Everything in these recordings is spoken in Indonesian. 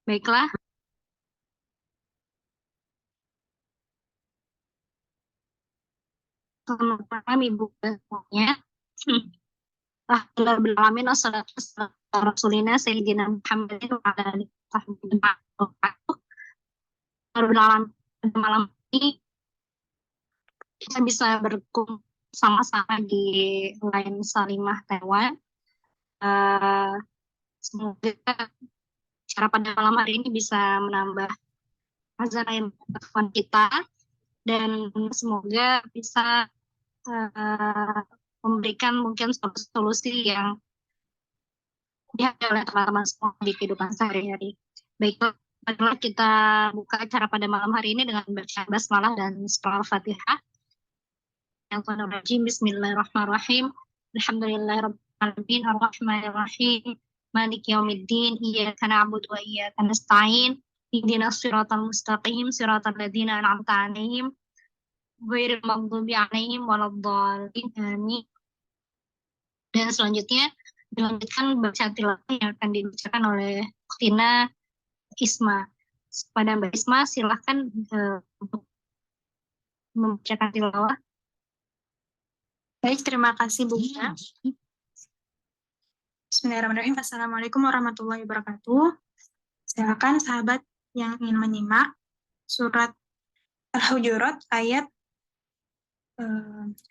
Baiklah, selamat malam Ibu dan semuanya. Alhamdulillah alamin wassalatu wassalamu ala rasulina sayyidina Muhammadin wa ala alihi wa sahbihi ajma'in. Alhamdulillah pada malam ini kita bisa berkumpul sama-sama di line Salimah Taiwan. Eh, Semoga cara pada malam hari ini bisa menambah khazanah ilmu pengetahuan kita dan semoga bisa eh, memberikan mungkin solusi yang dihadapi oleh teman-teman semua di kehidupan sehari-hari. Baiklah, marilah kita buka acara pada malam hari ini dengan bacaan basmalah dan surah Al-Fatihah. Yang Rajim, Bismillahirrahmanirrahim. Alhamdulillahirabbil alamin, arrahmanirrahim, maliki yaumiddin, iyyaka na'budu wa iyyaka nasta'in. Ihdinas siratal mustaqim, siratal ladzina an'amta 'alaihim, ghairil maghdubi 'alaihim waladdallin. Amin. Dan selanjutnya dilanjutkan baca tilawah yang akan dibacakan oleh Tina Isma. Kepada Mbak Isma, silahkan untuk membacakan tilawah. Baik, terima kasih Bu Gita. Bismillahirrahmanirrahim. Assalamualaikum warahmatullahi wabarakatuh. Silakan sahabat yang ingin menyimak surat Al-Hujurat ayat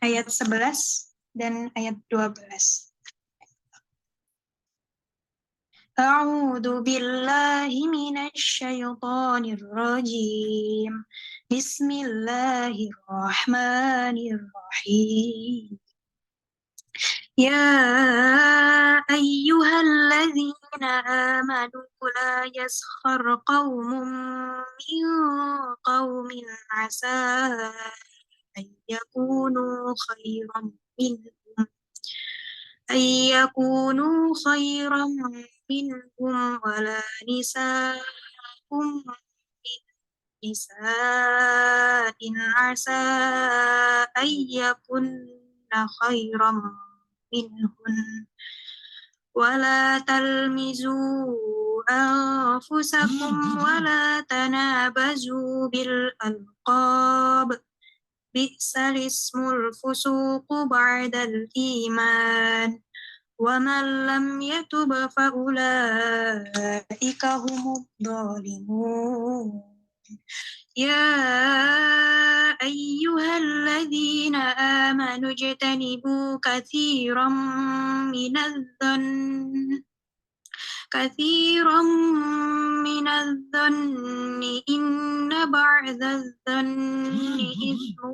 11 dan ayat 12. A'udzu billahi minasy syaithanir rajim. Bismillahirrahmanirrahim. يا أيها الذين آمنوا لا يسخر قوم من قوم عسى أن يكونوا خيرا منهم ولا نساء من نساء عسى أن يكن خيرا منهن ولا تلمزوا أنفسكم ولا تنابزوا بالألقاب بئس الاسم الفسوق بعد الإيمان ومن لم يتب فأولئك هم الظالمون يا أيها الذين آمنوا اجتنبوا كثيرا من الظن إن بعض الظن إثم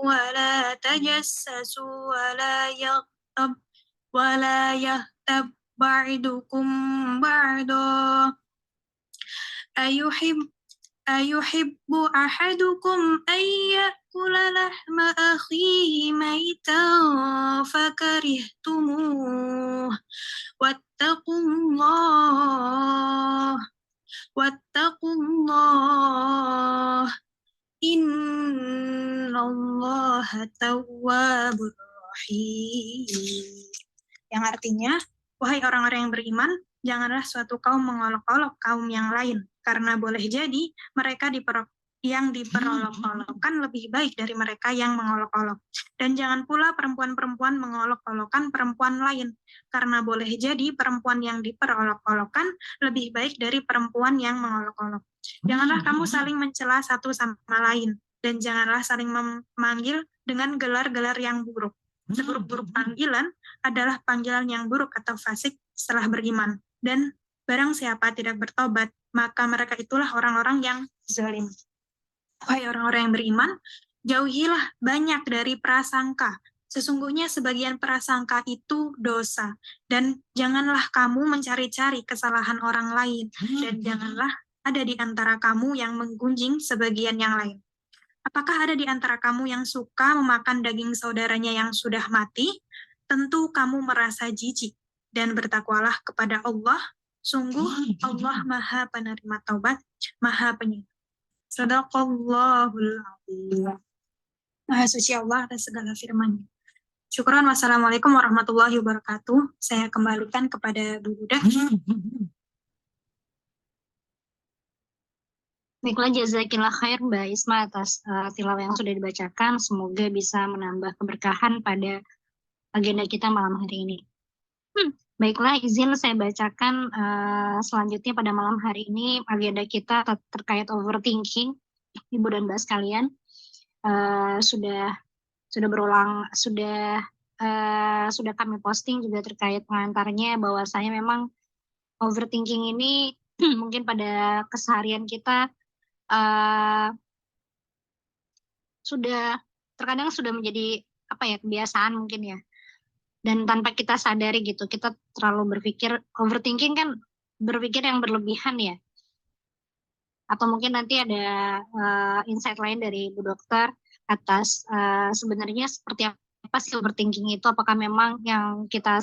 ولا تجسسوا ولا يغتب بعضكم بعضا أيحب أحدكم أن يأكل لحم أخيه ميتا فكرهتموه واتقوا الله إن الله تواب rahim. Yang artinya, wahai orang-orang yang beriman, janganlah suatu kaum mengolok-olok kaum yang lain, karena boleh jadi mereka yang diperolok-olokkan lebih baik dari mereka yang mengolok-olok. Dan jangan pula perempuan-perempuan mengolok-olokkan perempuan lain, karena boleh jadi perempuan yang diperolok-olokkan lebih baik dari perempuan yang mengolok-olok. Janganlah kamu saling mencela satu sama lain, dan janganlah saling memanggil dengan gelar-gelar yang buruk. Seburuk-buruk panggilan adalah panggilan yang buruk atau fasik setelah beriman. Dan barang siapa tidak bertobat, maka mereka itulah orang-orang yang zalim. Wahai orang-orang yang beriman, jauhilah banyak dari prasangka. Sesungguhnya sebagian prasangka itu dosa. Dan janganlah kamu mencari-cari kesalahan orang lain. Dan janganlah ada di antara kamu yang menggunjing sebagian yang lain. Apakah ada di antara kamu yang suka memakan daging saudaranya yang sudah mati? Tentu kamu merasa jijik. Dan bertakwalah kepada Allah. Sungguh Allah Maha Penerima Taubat, Maha Penyayang. Sadaqallahul Azim. Maha suci Allah atas segala firman-Nya. Syukran. Wassalamualaikum warahmatullahi wabarakatuh. Saya kembalikan kepada Bu Huda. Baiklah, jazakillah khair Mbak Isma atas tilawah yang sudah dibacakan. Semoga bisa menambah keberkahan pada agenda kita malam hari ini. Baiklah, izin saya bacakan selanjutnya pada malam hari ini agenda kita terkait overthinking, Ibu dan Mbak sekalian. Sudah berulang, sudah kami posting juga terkait pengantarnya bahwa saya memang overthinking ini mungkin pada keseharian kita uh, terkadang sudah menjadi apa ya, kebiasaan mungkin ya, dan tanpa kita sadari gitu kita terlalu berpikir. Overthinking kan berpikir yang berlebihan ya, atau mungkin nanti ada insight lain dari Bu Dokter atas sebenarnya seperti apa sih overthinking itu, apakah memang yang kita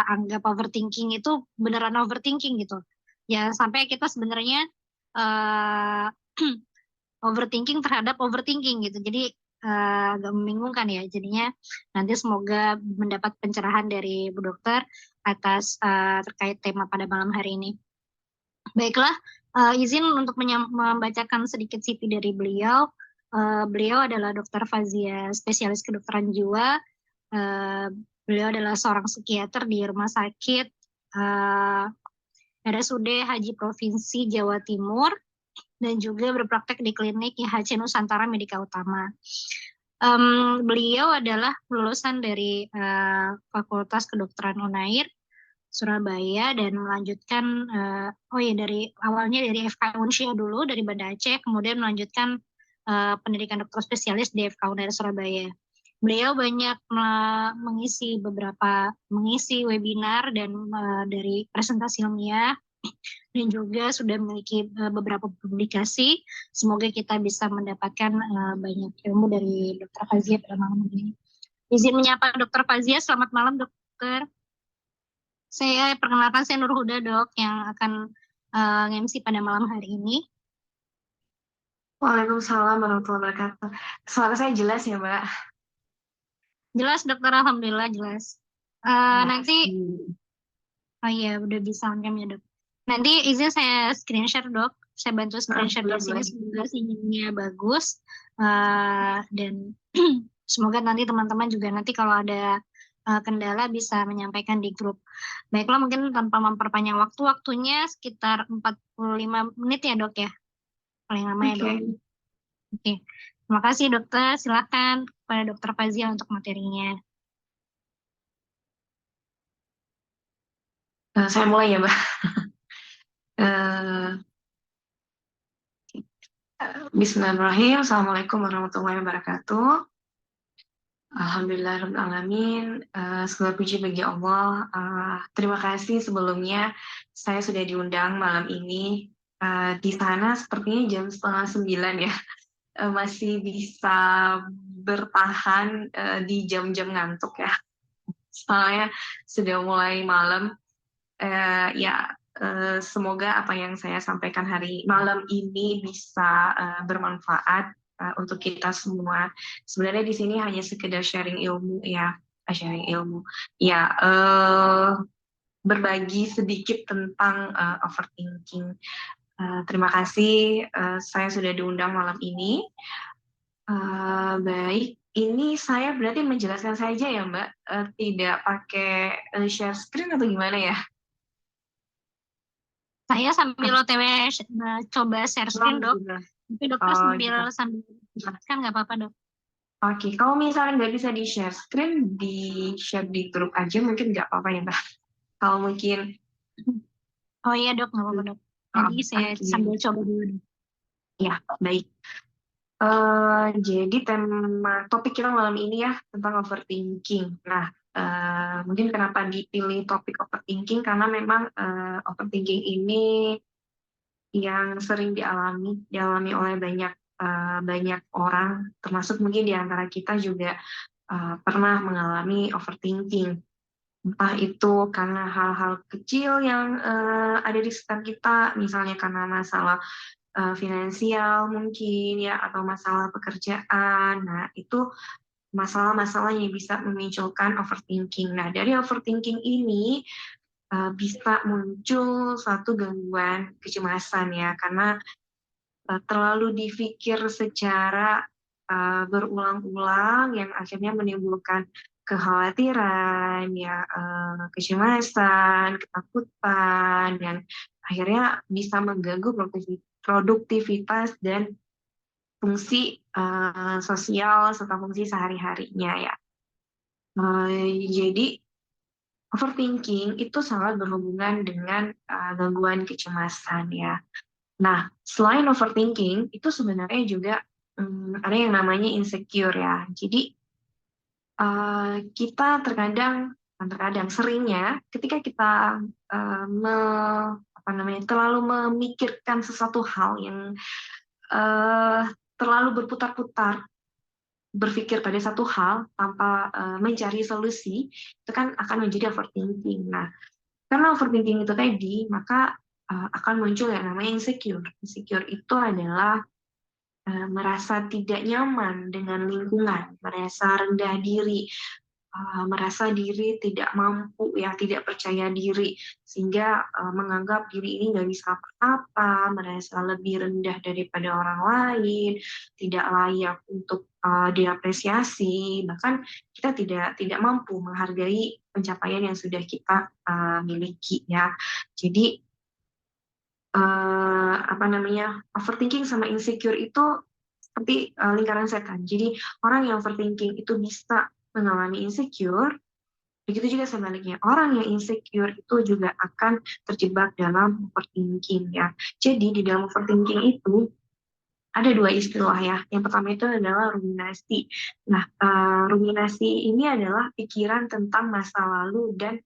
anggap overthinking itu beneran overthinking gitu ya, sampai kita sebenarnya uh, overthinking terhadap overthinking gitu. Jadi agak membingungkan ya. Jadinya nanti semoga mendapat pencerahan dari Bu Dokter atas terkait tema pada malam hari ini. Baiklah, izin untuk membacakan sedikit CV dari beliau. Beliau adalah Dokter Fazia, spesialis kedokteran jiwa. Beliau adalah seorang psikiater di Rumah Sakit RSUD Haji Provinsi Jawa Timur, dan juga berpraktek di klinik IHC Nusantara Medika Utama. Beliau adalah lulusan dari Fakultas Kedokteran Unair Surabaya dan melanjutkan dari awalnya dari FK Unsyah dulu dari Banda Aceh, kemudian melanjutkan pendidikan dokter spesialis di FK Unair Surabaya. Beliau banyak mengisi webinar dan dari presentasi ilmiah, dan juga sudah memiliki beberapa publikasi. Semoga kita bisa mendapatkan banyak ilmu dari Dr. Fazia pada malam ini. Izin menyapa Dr. Fazia, selamat malam dokter. Saya perkenalkan, saya Nur Huda dok, yang akan nge-MC pada malam hari ini. Waalaikumsalam warahmatullahi wabarakatuh. Suara saya jelas ya, Mbak? Jelas dokter, alhamdulillah jelas. Nanti, oh iya udah bisa on cam ya dok. Nanti izin saya screen share dok, saya bantu screen share di sini, semoga sinyalnya bagus. Dan semoga nanti teman-teman juga nanti kalau ada kendala bisa menyampaikan di grup. Baiklah, mungkin tanpa memperpanjang waktunya sekitar 45 menit ya dok ya, paling lama ya dok. Oke. Terima kasih dokter, silakan kepada Dokter Fazia untuk materinya. Saya mulai ya, Mbak. Bismillahirrahmanirrahim. Assalamualaikum warahmatullahi wabarakatuh. Alhamdulillahirrahmanirrahim. Segala puji bagi Allah. Terima kasih sebelumnya saya sudah diundang malam ini. Di sana sepertinya jam 8:30 ya. Masih bisa bertahan di jam-jam ngantuk ya. Soalnya sudah mulai malam. Semoga apa yang saya sampaikan hari malam ini bisa bermanfaat untuk kita semua. Sebenarnya di sini hanya sekedar sharing ilmu ya, berbagi sedikit tentang overthinking. Terima kasih saya sudah diundang malam ini. Baik, ini saya berarti menjelaskan saja ya Mbak, tidak pakai share screen atau gimana ya? Saya sambil OTW coba share screen dok, tapi dokter sambil jelaskan nggak apa-apa dok. Oke, kalau misalnya nggak bisa di share screen, di share di grup aja mungkin nggak apa-apa ya Mbak. Kalau mungkin. Oh iya dok, nggak apa-apa dok. Nanti saya sambil coba dulu dok. Ya, baik. Jadi topik kita malam ini ya tentang overthinking. Nah, mungkin kenapa dipilih topik overthinking karena memang overthinking ini yang sering dialami oleh banyak orang, termasuk mungkin di antara kita juga pernah mengalami overthinking. Entah itu karena hal-hal kecil yang ada di sekitar kita, misalnya karena masalah finansial mungkin ya, atau masalah pekerjaan. Nah, itu masalah-masalah yang bisa memunculkan overthinking. Nah, dari overthinking ini bisa muncul suatu gangguan kecemasan ya, karena terlalu dipikir secara berulang-ulang yang akhirnya menimbulkan kekhawatiran, ya, kecemasan, ketakutan, yang akhirnya bisa mengganggu produktivitas dan fungsi sosial serta fungsi sehari-harinya ya. Jadi overthinking itu sangat berhubungan dengan gangguan kecemasan ya. Nah, selain overthinking, itu sebenarnya juga ada yang namanya insecure ya. Jadi, kita terkadang seringnya ketika kita terlalu memikirkan sesuatu hal yang uh, terlalu berputar-putar, berpikir pada satu hal tanpa mencari solusi, itu kan akan menjadi overthinking. Nah, karena overthinking itu tadi, maka akan muncul yang namanya insecure. Insecure itu adalah merasa tidak nyaman dengan lingkungan, merasa rendah diri, merasa diri tidak mampu, ya, tidak percaya diri, sehingga menganggap diri ini nggak bisa apa-apa, merasa lebih rendah daripada orang lain, tidak layak untuk diapresiasi, bahkan kita tidak mampu menghargai pencapaian yang sudah kita miliki, ya. Jadi overthinking sama insecure itu seperti lingkaran setan. Jadi orang yang overthinking itu bisa mengalami insecure, begitu juga sebaliknya. Orang yang insecure itu juga akan terjebak dalam overthinking ya. Jadi di dalam overthinking itu ada dua istilah ya. Yang pertama itu adalah ruminasi. Nah, ruminasi ini adalah pikiran tentang masa lalu dan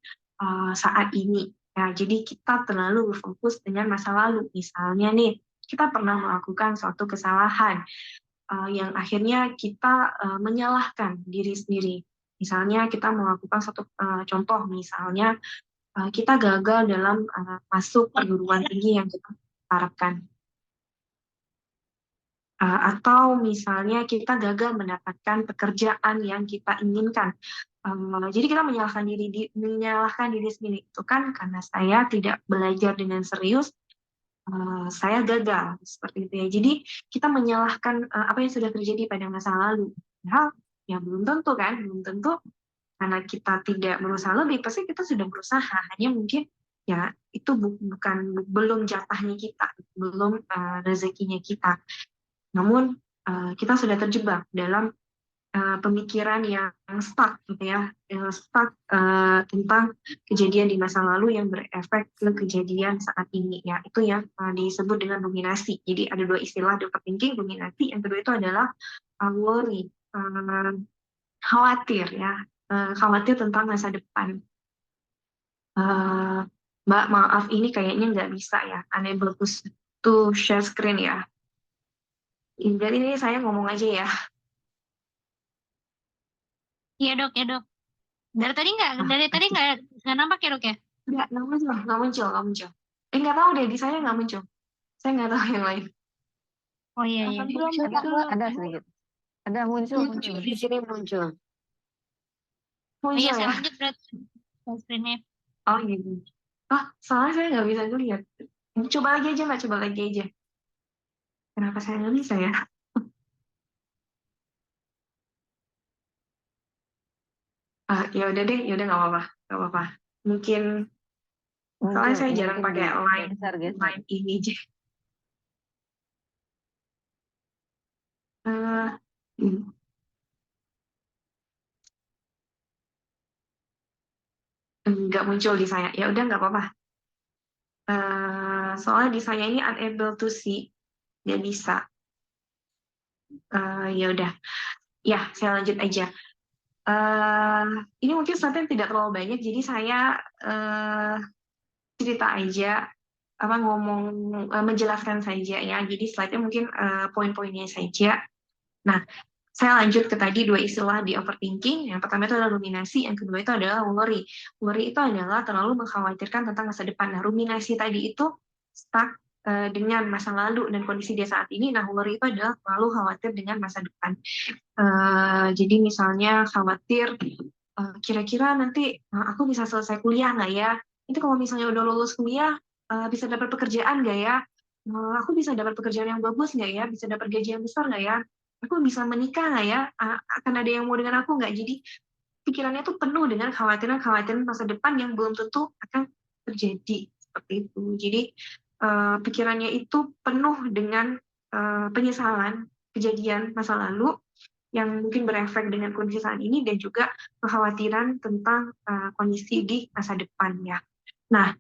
saat ini. Ya, jadi kita terlalu berfokus dengan masa lalu. Misalnya nih, kita pernah melakukan suatu kesalahan yang akhirnya kita menyalahkan diri sendiri. Misalnya kita melakukan satu contoh, misalnya kita gagal dalam masuk perguruan tinggi yang kita harapkan. Atau misalnya kita gagal mendapatkan pekerjaan yang kita inginkan. Jadi kita menyalahkan diri sendiri. Itu kan karena saya tidak belajar dengan serius, saya gagal seperti itu ya. Jadi kita menyalahkan apa yang sudah terjadi pada masa lalu. Padahal ya belum tentu kan, belum tentu karena kita tidak berusaha lebih, pasti kita sudah berusaha. Hanya mungkin ya itu belum jatahnya kita, belum rezekinya kita. Namun kita sudah terjebak dalam pemikiran yang stuck gitu ya, stuck tentang kejadian di masa lalu yang berefek ke kejadian saat ini ya. Itu yang disebut dengan ruminasi. Jadi ada dua istilah di overthinking, ruminasi. Yang kedua itu adalah worry, khawatir ya, khawatir tentang masa depan. Mbak, maaf ini kayaknya nggak bisa ya, unable to share screen ya. Jadi ini saya ngomong aja ya. Iya dok, ya dok. Dari tadi nggak nampak ya dok ya? Nggak muncul. Nggak tahu deh, di saya nggak muncul. Saya nggak tahu yang lain. Oh iya iya. Ada sedikit. Ada muncul. Di sini muncul. Oh iya, Muncul saya ya? lanjut berarti screen-nya. Oh gitu. Soalnya saya nggak bisa lihat. Coba lagi aja Mbak, coba lagi aja. Kenapa saya nggak bisa ya? Ya udah deh, ya udah nggak apa-apa. Mungkin soalnya saya jarang pakai line ini aja. Nggak muncul di saya. Ya udah nggak apa-apa. Soalnya di saya ini unable to see, nggak bisa. Ya udah, ya saya lanjut aja. Ini mungkin slide-nya tidak terlalu banyak, jadi saya cerita aja, menjelaskan saja ya. Jadi slide-nya mungkin poin-poinnya saja. Nah, saya lanjut ke tadi dua istilah di overthinking. Yang pertama itu adalah ruminasi, yang kedua itu adalah worry. Worry itu adalah terlalu mengkhawatirkan tentang masa depan. Nah, ruminasi tadi itu stuck dengan masa lalu dan kondisi dia saat ini. Nah, worry itu adalah terlalu khawatir dengan masa depan. Jadi misalnya khawatir, kira-kira nanti aku bisa selesai kuliah nggak ya? Itu kalau misalnya udah lulus kuliah, bisa dapat pekerjaan nggak ya? Aku bisa dapat pekerjaan yang bagus nggak ya? Bisa dapat gaji yang besar nggak ya? Aku bisa menikah nggak ya? Akan ada yang mau dengan aku nggak? Jadi pikirannya tuh penuh dengan khawatiran-khawatiran masa depan yang belum tentu akan terjadi seperti itu. Jadi pikirannya itu penuh dengan penyesalan kejadian masa lalu yang mungkin berefek dengan kondisi saat ini dan juga kekhawatiran tentang kondisi di masa depan ya. Nah,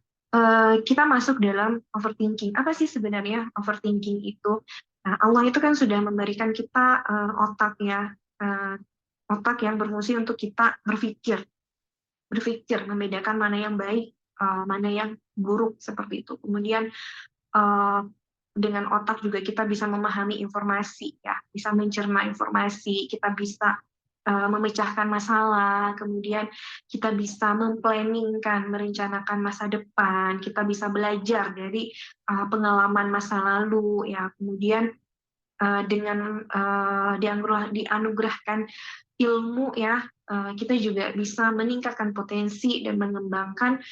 kita masuk dalam overthinking. Apa sih sebenarnya overthinking itu? Nah, Allah itu kan sudah memberikan kita otak ya, otak yang berfungsi untuk kita berpikir, membedakan mana yang baik, mana yang buruk seperti itu. Kemudian dengan otak juga kita bisa memahami informasi ya, bisa mencerna informasi, kita bisa memecahkan masalah, kemudian kita bisa memplanningkan, merencanakan masa depan, kita bisa belajar dari pengalaman masa lalu ya, kemudian dengan dianugerahkan ilmu ya, kita juga bisa meningkatkan potensi dan mengembangkan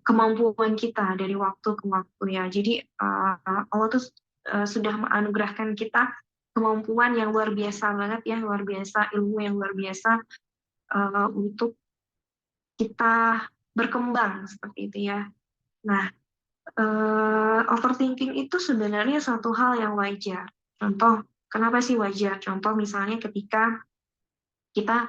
kemampuan kita dari waktu ke waktu ya. Jadi Allah tuh sudah menganugerahkan kita kemampuan yang luar biasa banget ya, luar biasa, ilmu yang luar biasa untuk kita berkembang seperti itu ya. Nah, overthinking itu sebenarnya satu hal yang wajar. Contoh, kenapa sih wajar? Contoh misalnya ketika kita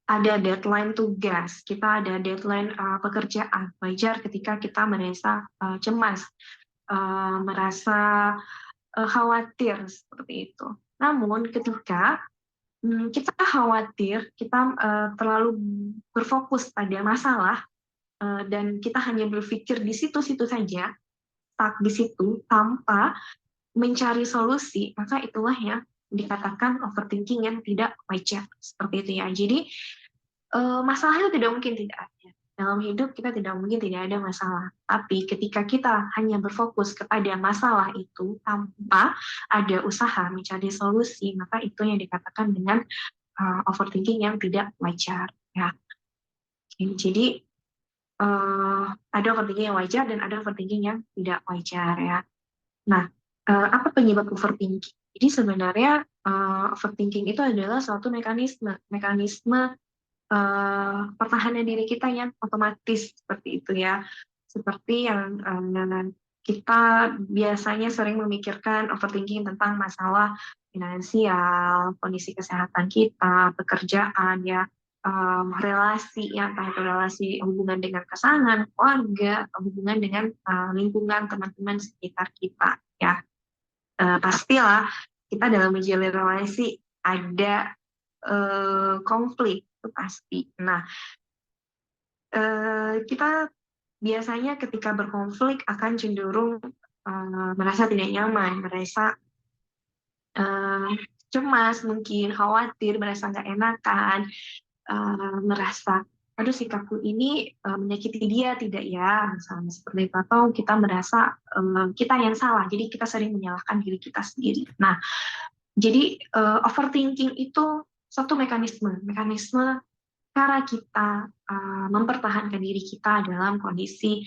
ada deadline tugas, kita ada deadline pekerjaan. Wajar ketika kita merasa cemas, merasa khawatir seperti itu. Namun ketika kita khawatir, kita terlalu berfokus pada masalah dan kita hanya berpikir di situ-situ saja, stuck di situ tanpa mencari solusi, maka itulah yang dikatakan overthinking yang tidak wajar seperti itu ya. Jadi masalah itu tidak mungkin tidak ada. Dalam hidup kita tidak mungkin tidak ada masalah. Tapi ketika kita hanya berfokus kepada masalah itu tanpa ada usaha mencari solusi, maka itu yang dikatakan dengan overthinking yang tidak wajar. Ya. Jadi ada overthinking yang wajar dan ada overthinking yang tidak wajar ya. Nah, apa penyebab overthinking? Jadi sebenarnya overthinking itu adalah suatu mekanisme pertahanan diri kita yang otomatis seperti itu ya. Seperti yang kita biasanya sering memikirkan overthinking tentang masalah finansial, kondisi kesehatan kita, pekerjaan ya, relasi ya, entah itu relasi hubungan dengan pasangan, keluarga, hubungan dengan lingkungan teman-teman sekitar kita ya. Pastilah kita dalam menjalin relasi ada konflik itu pasti. Nah, kita biasanya ketika berkonflik akan cenderung merasa tidak nyaman, merasa cemas, mungkin khawatir, merasa nggak enakan, merasa aduh sikapku ini menyakiti dia tidak ya, misalnya seperti itu, atau kita merasa kita yang salah, jadi kita sering menyalahkan diri kita sendiri. Nah, jadi overthinking itu satu mekanisme cara kita mempertahankan diri kita dalam kondisi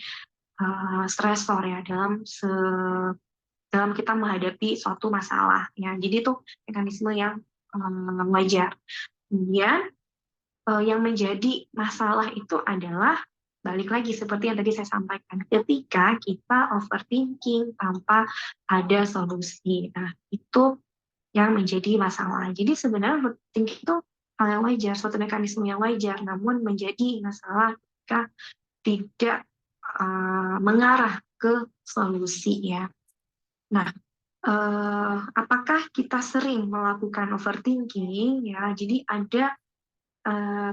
stresor ya, dalam kita menghadapi suatu masalah ya. Jadi itu mekanisme yang wajar. Kemudian yang menjadi masalah itu adalah balik lagi seperti yang tadi saya sampaikan, ketika kita overthinking tanpa ada solusi. Nah, itu yang menjadi masalah. Jadi sebenarnya overthinking itu hal yang wajar, suatu mekanisme yang wajar, namun menjadi masalah jika tidak mengarah ke solusi ya. Nah, apakah kita sering melakukan overthinking ya? Jadi ada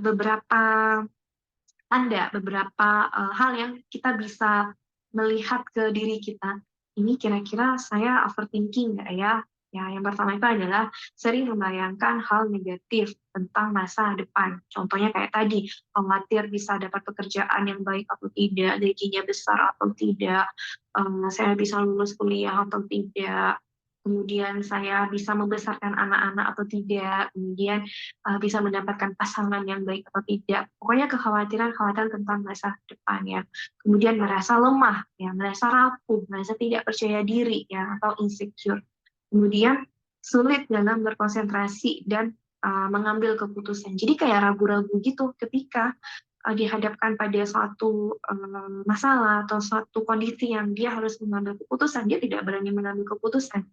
beberapa tanda, beberapa hal yang kita bisa melihat ke diri kita. Ini kira-kira saya overthinking nggak ya? Ya, yang pertama itu adalah sering membayangkan hal negatif tentang masa depan. Contohnya kayak tadi, khawatir bisa dapat pekerjaan yang baik atau tidak, gajinya besar atau tidak, saya bisa lulus kuliah atau tidak, kemudian saya bisa membesarkan anak-anak atau tidak, kemudian bisa mendapatkan pasangan yang baik atau tidak. Pokoknya kekhawatiran tentang masa depan ya. Kemudian merasa lemah, ya, merasa rapuh, merasa tidak percaya diri ya atau insecure. Kemudian sulit dalam berkonsentrasi dan mengambil keputusan. Jadi kayak ragu-ragu gitu ketika dihadapkan pada suatu masalah atau suatu kondisi yang dia harus mengambil keputusan, dia tidak berani mengambil keputusan.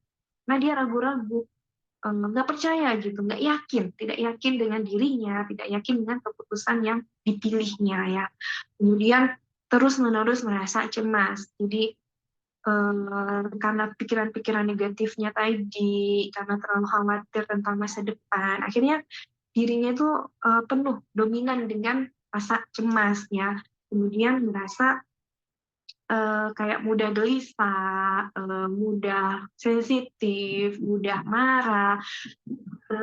Nah, dia ragu-ragu, nggak percaya gitu, nggak yakin, tidak yakin dengan dirinya, tidak yakin dengan keputusan yang dipilihnya ya. Kemudian terus-menerus merasa cemas. Jadi karena pikiran-pikiran negatifnya tadi, karena terlalu khawatir tentang masa depan, akhirnya dirinya itu penuh, dominan dengan rasa cemas ya. Kemudian merasa kayak mudah gelisah, mudah sensitif, mudah marah,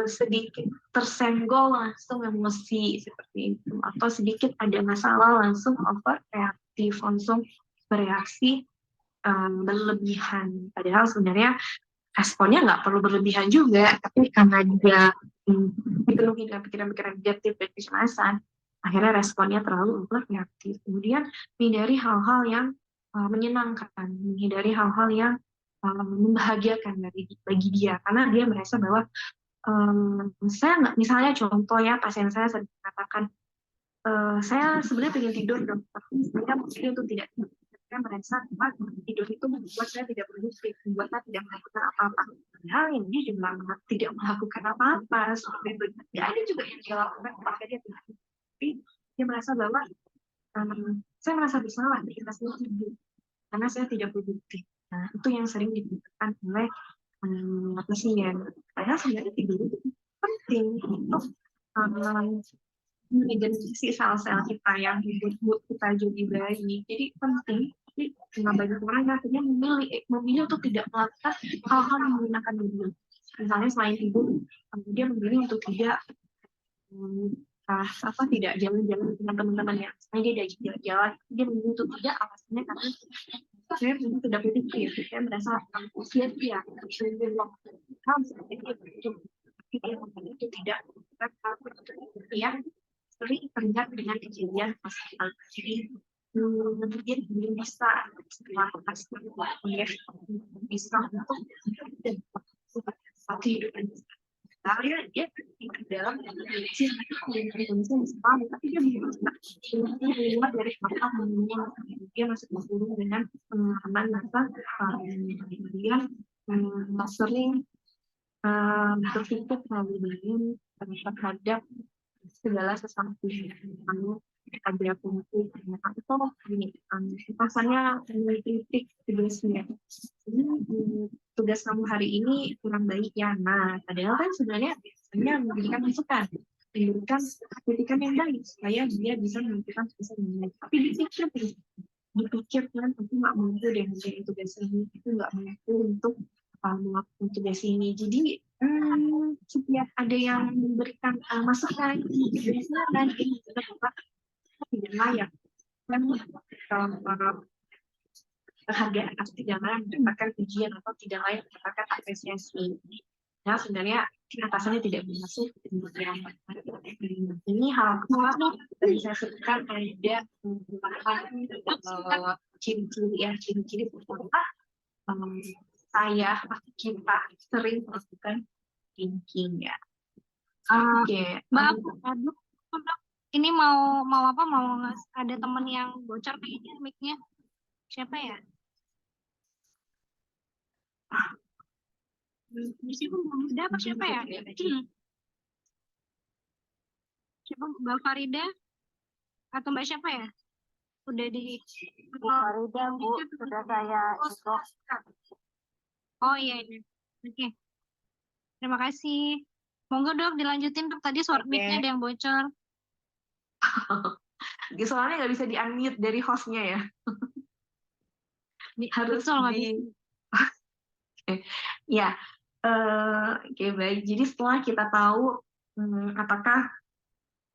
sedikit tersenggol langsung emosi seperti itu, atau sedikit ada masalah langsung overreaktif, langsung bereaksi berlebihan. Padahal sebenarnya responnya nggak perlu berlebihan juga, tapi karena dia dipenuhi dengan pikiran-pikiran negatif dan kecemasan, akhirnya responnya terlalu overreaktif. Kemudian hindari hal-hal yang menyenangkan, menghindari hal-hal yang membahagiakan bagi dia, karena dia merasa bahwa saya nggak, misalnya contoh ya, pasien saya sering mengatakan, saya sebenarnya pengen tidur dong, tapi saya memilih untuk tidak tidur. Saya merasa bahwa tidur itu membuat saya tidak produktif, membuat saya tidak melakukan apa-apa. Padahal yang dia juga tidak melakukan apa-apa, seperti itu. Ya, ada juga yang dia lakukan, apakah dia tidak. Tapi dia merasa bahwa saya merasa bersalah ketika saya tidur, karena saya tidak produktif. Nah, itu yang sering dibutuhkan oleh pasien. Padahal sebenarnya tidur itu penting untuk meregenerasi sel-sel kita yang membuat mood kita jadi baik. Jadi penting. Tapi dengan banyak orang yang akhirnya memilih untuk tidak melakukan hal-hal yang menggunakan mobil. Misalnya selain tidur, dia memilih untuk tidak tidak jalan-jalan dengan teman-temannya. Misalnya dia diajak jalan-jalan, dia memilih untuk tidak, alasannya karena saya memang tidak produktif, saya merasa sia-sia, itu tidak yang sering terlihat dengan kejadian masalah. Jadi dia belum bisa bisa untuk satu hidupan karena dia di dalam kondisi misalnya, tapi dia belum keluar dari masalah, dia masih bergabung dengan pengalaman masa kemudian sering berpikir terlalu banyak terhadap segala sesuatu yang ada fungsi atau gini, pasannya mengkritik tugasnya. Ini tugas kamu hari ini kurang baik ya. Nah, padahal kan sebenarnya memberikan masukan, memberikan kritikan yang baik supaya dia bisa menentukan tugas yang baik. Tapi dipikirkan aku nggak mampu deh menjadi tugas ini, itu nggak mampu untuk melakukan tugas ini. Jadi setiap ada yang memberikan masukan, dan ini tidak layak dan penghargaan atau tidak layak mendapatkan pujian atau tidak layak mendapatkan apresiasi. Nah, sebenarnya atasannya tidak bermaksud ini hal kedua yang saya sebutkan ada ciri-ciri pertama saya pasti kita sering melakukan thinking ya. Oke, Mbak, ini mau apa? Mau ada temen yang bocor kayaknya mic-nya. Siapa ya? Di situ ada apa siapa ya? Siapa, Mbak Farida atau Mbak siapa ya? Udah di Farida, Bu, sudah saya itu. Oh iya. Oke. Terima kasih. Monggo Dok dilanjutin Dok, tadi suara mic-nya ada yang bocor. Soalnya nggak bisa di-unmute dari hostnya ya. Harus ya. Oke, baik. Jadi setelah kita tahu apakah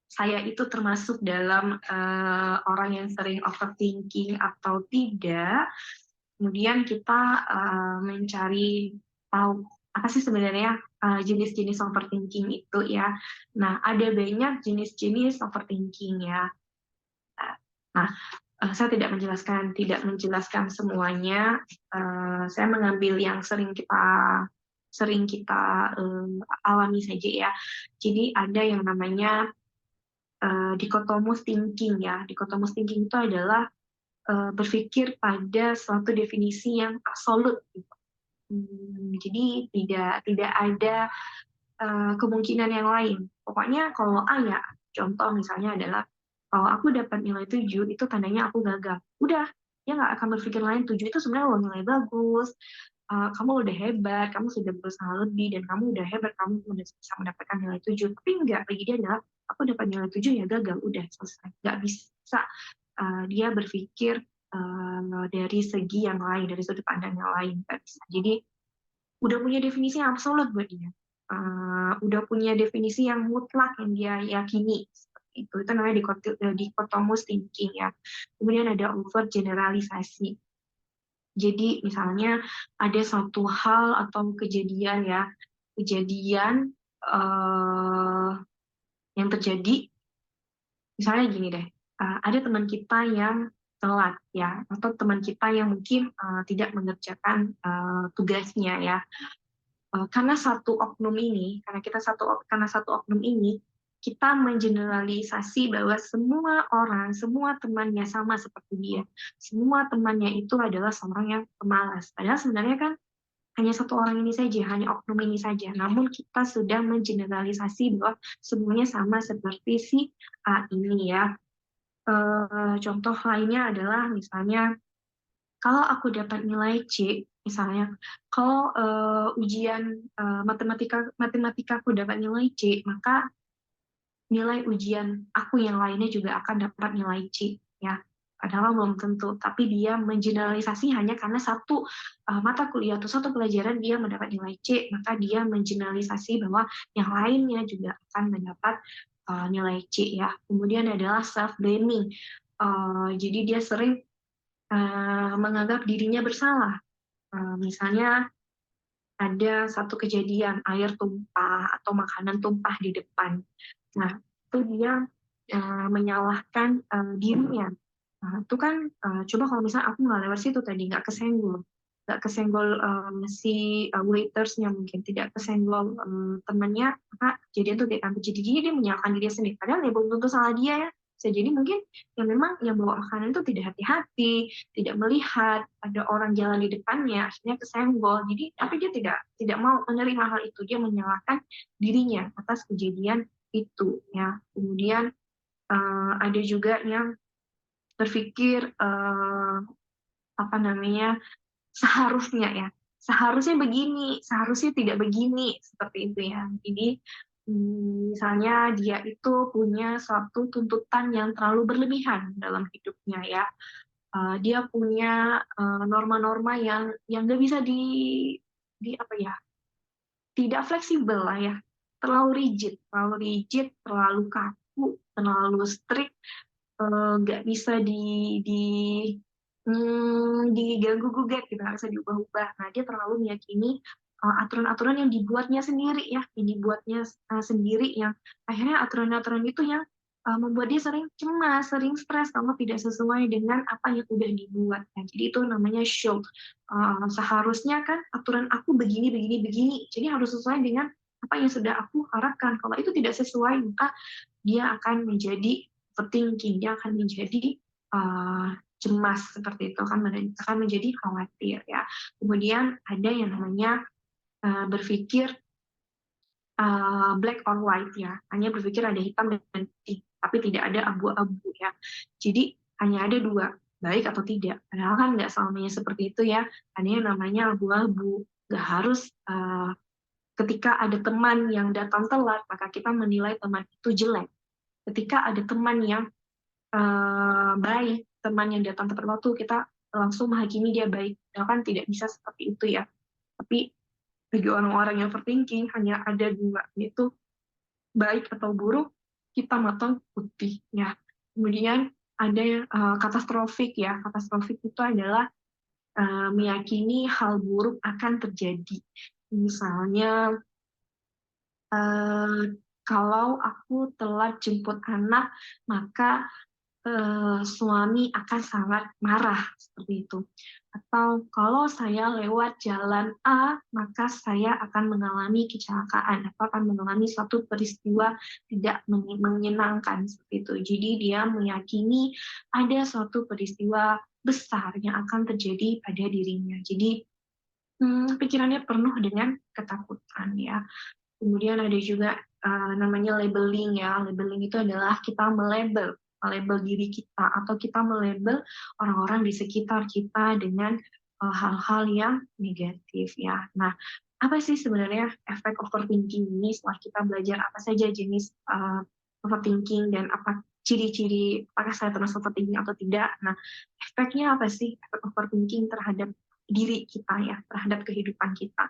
saya itu termasuk dalam orang yang sering overthinking atau tidak, kemudian kita mencari tahu apa sih sebenarnya jenis-jenis overthinking itu ya. Nah, ada banyak jenis-jenis overthinking ya. Nah, saya tidak menjelaskan semuanya. Saya mengambil yang sering kita alami saja ya. Jadi ada yang namanya dikotomus thinking ya. Dikotomus thinking itu adalah berpikir pada suatu definisi yang absolut. Gitu. Jadi tidak ada kemungkinan yang lain. Pokoknya kalau A ya, contoh misalnya adalah kalau aku dapat nilai 7 itu tandanya aku gagal. Udah, dia nggak akan berpikir lain. 7 itu sebenarnya lo nilai bagus, kamu udah hebat, kamu sudah berusaha lebih, dan kamu udah hebat, kamu udah bisa mendapatkan nilai 7. Tapi enggak, bagi dia adalah aku dapat nilai 7 ya gagal, udah selesai. Nggak bisa dia berpikir dari segi yang lain, dari sudut pandang yang lain. Nggak bisa. Jadi udah punya definisi yang absolut buat dia. Udah punya definisi yang mutlak yang dia yakini. Itu namanya dikotomus thinking ya. Kemudian ada over generalisasi. Jadi misalnya ada satu hal atau kejadian ya, kejadian yang terjadi, misalnya gini deh, ada teman kita yang telat ya, atau teman kita yang mungkin tidak mengerjakan tugasnya ya. Karena satu oknum ini, karena satu oknum ini, kita mengeneralisasi bahwa semua orang, semua temannya sama seperti dia. Semua temannya itu adalah seorang yang pemalas. Padahal sebenarnya kan hanya satu orang ini saja, hanya oknum ini saja. Namun kita sudah mengeneralisasi bahwa semuanya sama seperti si A ini ya. Contoh lainnya adalah misalnya kalau aku dapat nilai C, misalnya, kalau ujian matematika aku dapat nilai C, maka nilai ujian aku yang lainnya juga akan dapat nilai C, ya. Padahal belum tentu, tapi dia mengeneralisasi hanya karena satu mata kuliah atau satu pelajaran dia mendapat nilai C, maka dia mengeneralisasi bahwa yang lainnya juga akan mendapat nilai C, ya. Kemudian adalah self blaming. Jadi dia sering menganggap dirinya bersalah. Misalnya ada satu kejadian air tumpah atau makanan tumpah di depan. Nah, itu dia menyalahkan dirinya. Nah, itu kan coba kalau misalnya aku nggak lewat situ tadi, nggak kesenggol si waitersnya, mungkin tidak kesenggol temannya, maka kejadian itu tidak akan terjadi. Jadi dia menyalahkan diri sendiri. Padahal ya belum tentu salah dia ya. Bisa jadi mungkin yang memang yang bawa makanan itu tidak hati-hati, tidak melihat ada orang jalan di depannya, akhirnya kesenggol. Jadi tapi dia tidak mau menerima hal itu, dia menyalahkan dirinya atas kejadian itu ya. Kemudian ada juga yang berpikir apa namanya, seharusnya begini, seharusnya tidak begini, seperti itu ya. Jadi misalnya dia itu punya suatu tuntutan yang terlalu berlebihan dalam hidupnya ya. Dia punya norma-norma yang nggak bisa di apa ya, tidak fleksibel lah ya, terlalu rigid, terlalu kaku, terlalu strict, nggak bisa diganggu gugat gitu, nggak bisa diubah-ubah. Nah, dia terlalu meyakini aturan-aturan yang dibuatnya sendiri ya, sendiri, yang akhirnya aturan-aturan itu yang membuat dia sering cemas, sering stres kalau tidak sesuai dengan apa yang udah dibuat. Nah, jadi itu namanya show. Seharusnya kan aturan aku begini, begini, begini. Jadi harus sesuai dengan apa yang sudah aku harapkan. Kalau itu tidak sesuai, maka dia akan menjadi overthinking, dia akan menjadi cemas, seperti itu, akan menjadi khawatir ya. Kemudian ada yang namanya berpikir black or white ya, hanya berpikir ada hitam dan putih, tapi tidak ada abu-abu ya. Jadi hanya ada dua, baik atau tidak. Padahal kan nggak selamanya seperti itu ya. Ada yang namanya abu-abu. Nggak harus ketika ada teman yang datang telat, maka kita menilai teman itu jelek. Ketika ada teman yang baik, teman yang datang tepat waktu, kita langsung menghakimi dia baik. Kan tidak bisa seperti itu ya. Tapi bagi orang-orang yang overthinking hanya ada dua, yaitu baik atau buruk, hitam atau putih ya. Kemudian ada yang katastrofik ya. Katastrofik itu adalah meyakini hal buruk akan terjadi. Misalnya, kalau aku telat jemput anak, maka suami akan sangat marah, seperti itu. Atau kalau saya lewat jalan A, maka saya akan mengalami kecelakaan atau akan mengalami suatu peristiwa tidak menyenangkan, seperti itu. Jadi dia meyakini ada suatu peristiwa besar yang akan terjadi pada dirinya. Jadi pikirannya penuh dengan ketakutan, ya. Kemudian ada juga namanya labeling, ya. Labeling itu adalah kita melabel diri kita atau kita melabel orang-orang di sekitar kita dengan hal-hal yang negatif, ya. Nah, apa sih sebenarnya efek overthinking ini? Setelah kita belajar apa saja jenis overthinking dan apa ciri-ciri apakah saya termasuk overthinking atau tidak. Nah, efeknya apa sih efek overthinking terhadap diri kita, ya, terhadap kehidupan kita.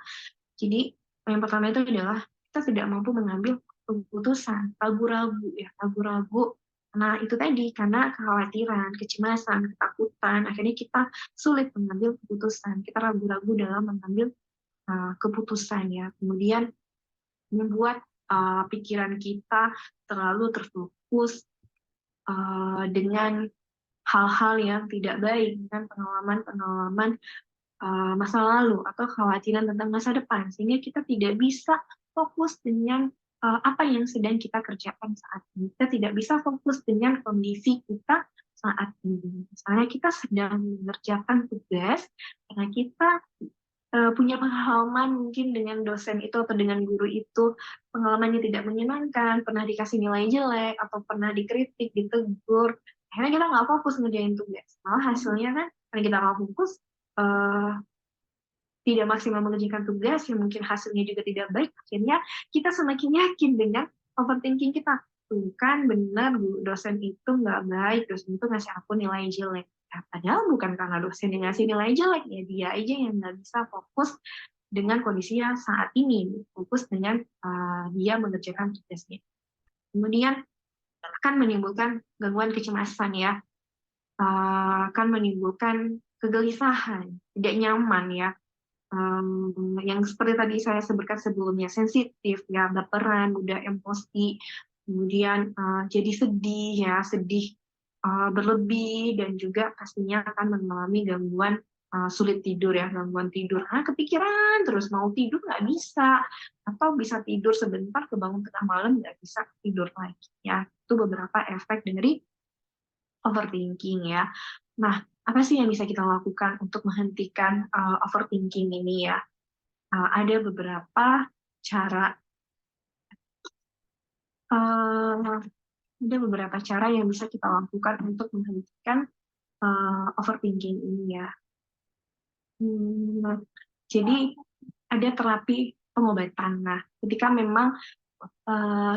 Jadi yang pertama itu adalah kita tidak mampu mengambil keputusan, ragu-ragu, ya, ragu-ragu. Nah, itu tadi karena kekhawatiran, kecemasan, ketakutan, akhirnya kita sulit mengambil keputusan. Kita ragu-ragu dalam mengambil keputusan, ya. Kemudian membuat pikiran kita terlalu terfokus dengan hal-hal yang tidak baik, dengan pengalaman-pengalaman masa lalu atau kekhawatiran tentang masa depan, sehingga kita tidak bisa fokus dengan apa yang sedang kita kerjakan saat ini. Kita tidak bisa fokus dengan kondisi kita saat ini. Misalnya kita sedang mengerjakan tugas, karena kita punya pengalaman mungkin dengan dosen itu atau dengan guru itu, pengalamannya tidak menyenangkan, pernah dikasih nilai jelek, atau pernah dikritik, ditegur, akhirnya kita nggak fokus ngerjain tugas. Malah hasilnya kan, karena kita nggak fokus, tidak maksimal mengerjakan tugas, yang mungkin hasilnya juga tidak baik, akhirnya kita semakin yakin dengan overthinking kita. Tuh kan benar, dosen itu nggak baik, dosen itu ngasih aku nilai jelek. Nah, padahal bukan karena dosen yang ngasih nilai jelek, ya dia aja yang nggak bisa fokus dengan kondisinya saat ini, fokus dengan dia mengerjakan tugasnya. Kemudian akan menimbulkan gangguan kecemasan, ya, akan menimbulkan kegelisahan, tidak nyaman, ya. Yang seperti tadi saya sebutkan sebelumnya, sensitif, ya, baperan, mudah emosi, kemudian jadi sedih, ya, sedih berlebih, dan juga pastinya akan mengalami gangguan sulit tidur, ya, gangguan tidur. Kepikiran terus, mau tidur nggak bisa, atau bisa tidur sebentar, kebangun tengah malam nggak bisa tidur lagi, ya. Itu beberapa efek dari overthinking, ya. Nah, apa sih yang bisa kita lakukan untuk menghentikan overthinking ini, ya? Ada beberapa cara, yang bisa kita lakukan untuk menghentikan overthinking ini, ya. Jadi ada terapi pengobatan. Nah, ketika memang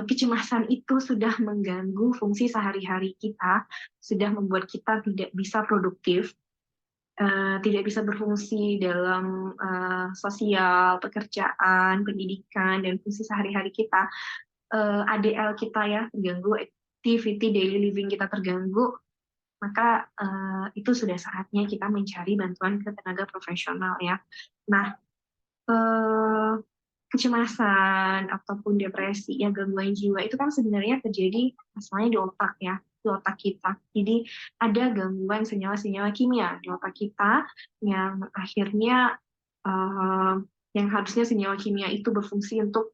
kecemasan itu sudah mengganggu fungsi sehari-hari kita, sudah membuat kita tidak bisa produktif, tidak bisa berfungsi dalam sosial, pekerjaan, pendidikan, dan fungsi sehari-hari kita, ADL kita, ya, terganggu, activity daily living kita terganggu, maka itu sudah saatnya kita mencari bantuan ke tenaga profesional, ya. Nah, kecemasan ataupun depresi, ya, gangguan jiwa itu kan sebenarnya terjadi masalahnya di otak, ya, di otak kita. Jadi ada gangguan senyawa-senyawa kimia di otak kita yang akhirnya yang harusnya senyawa kimia itu berfungsi untuk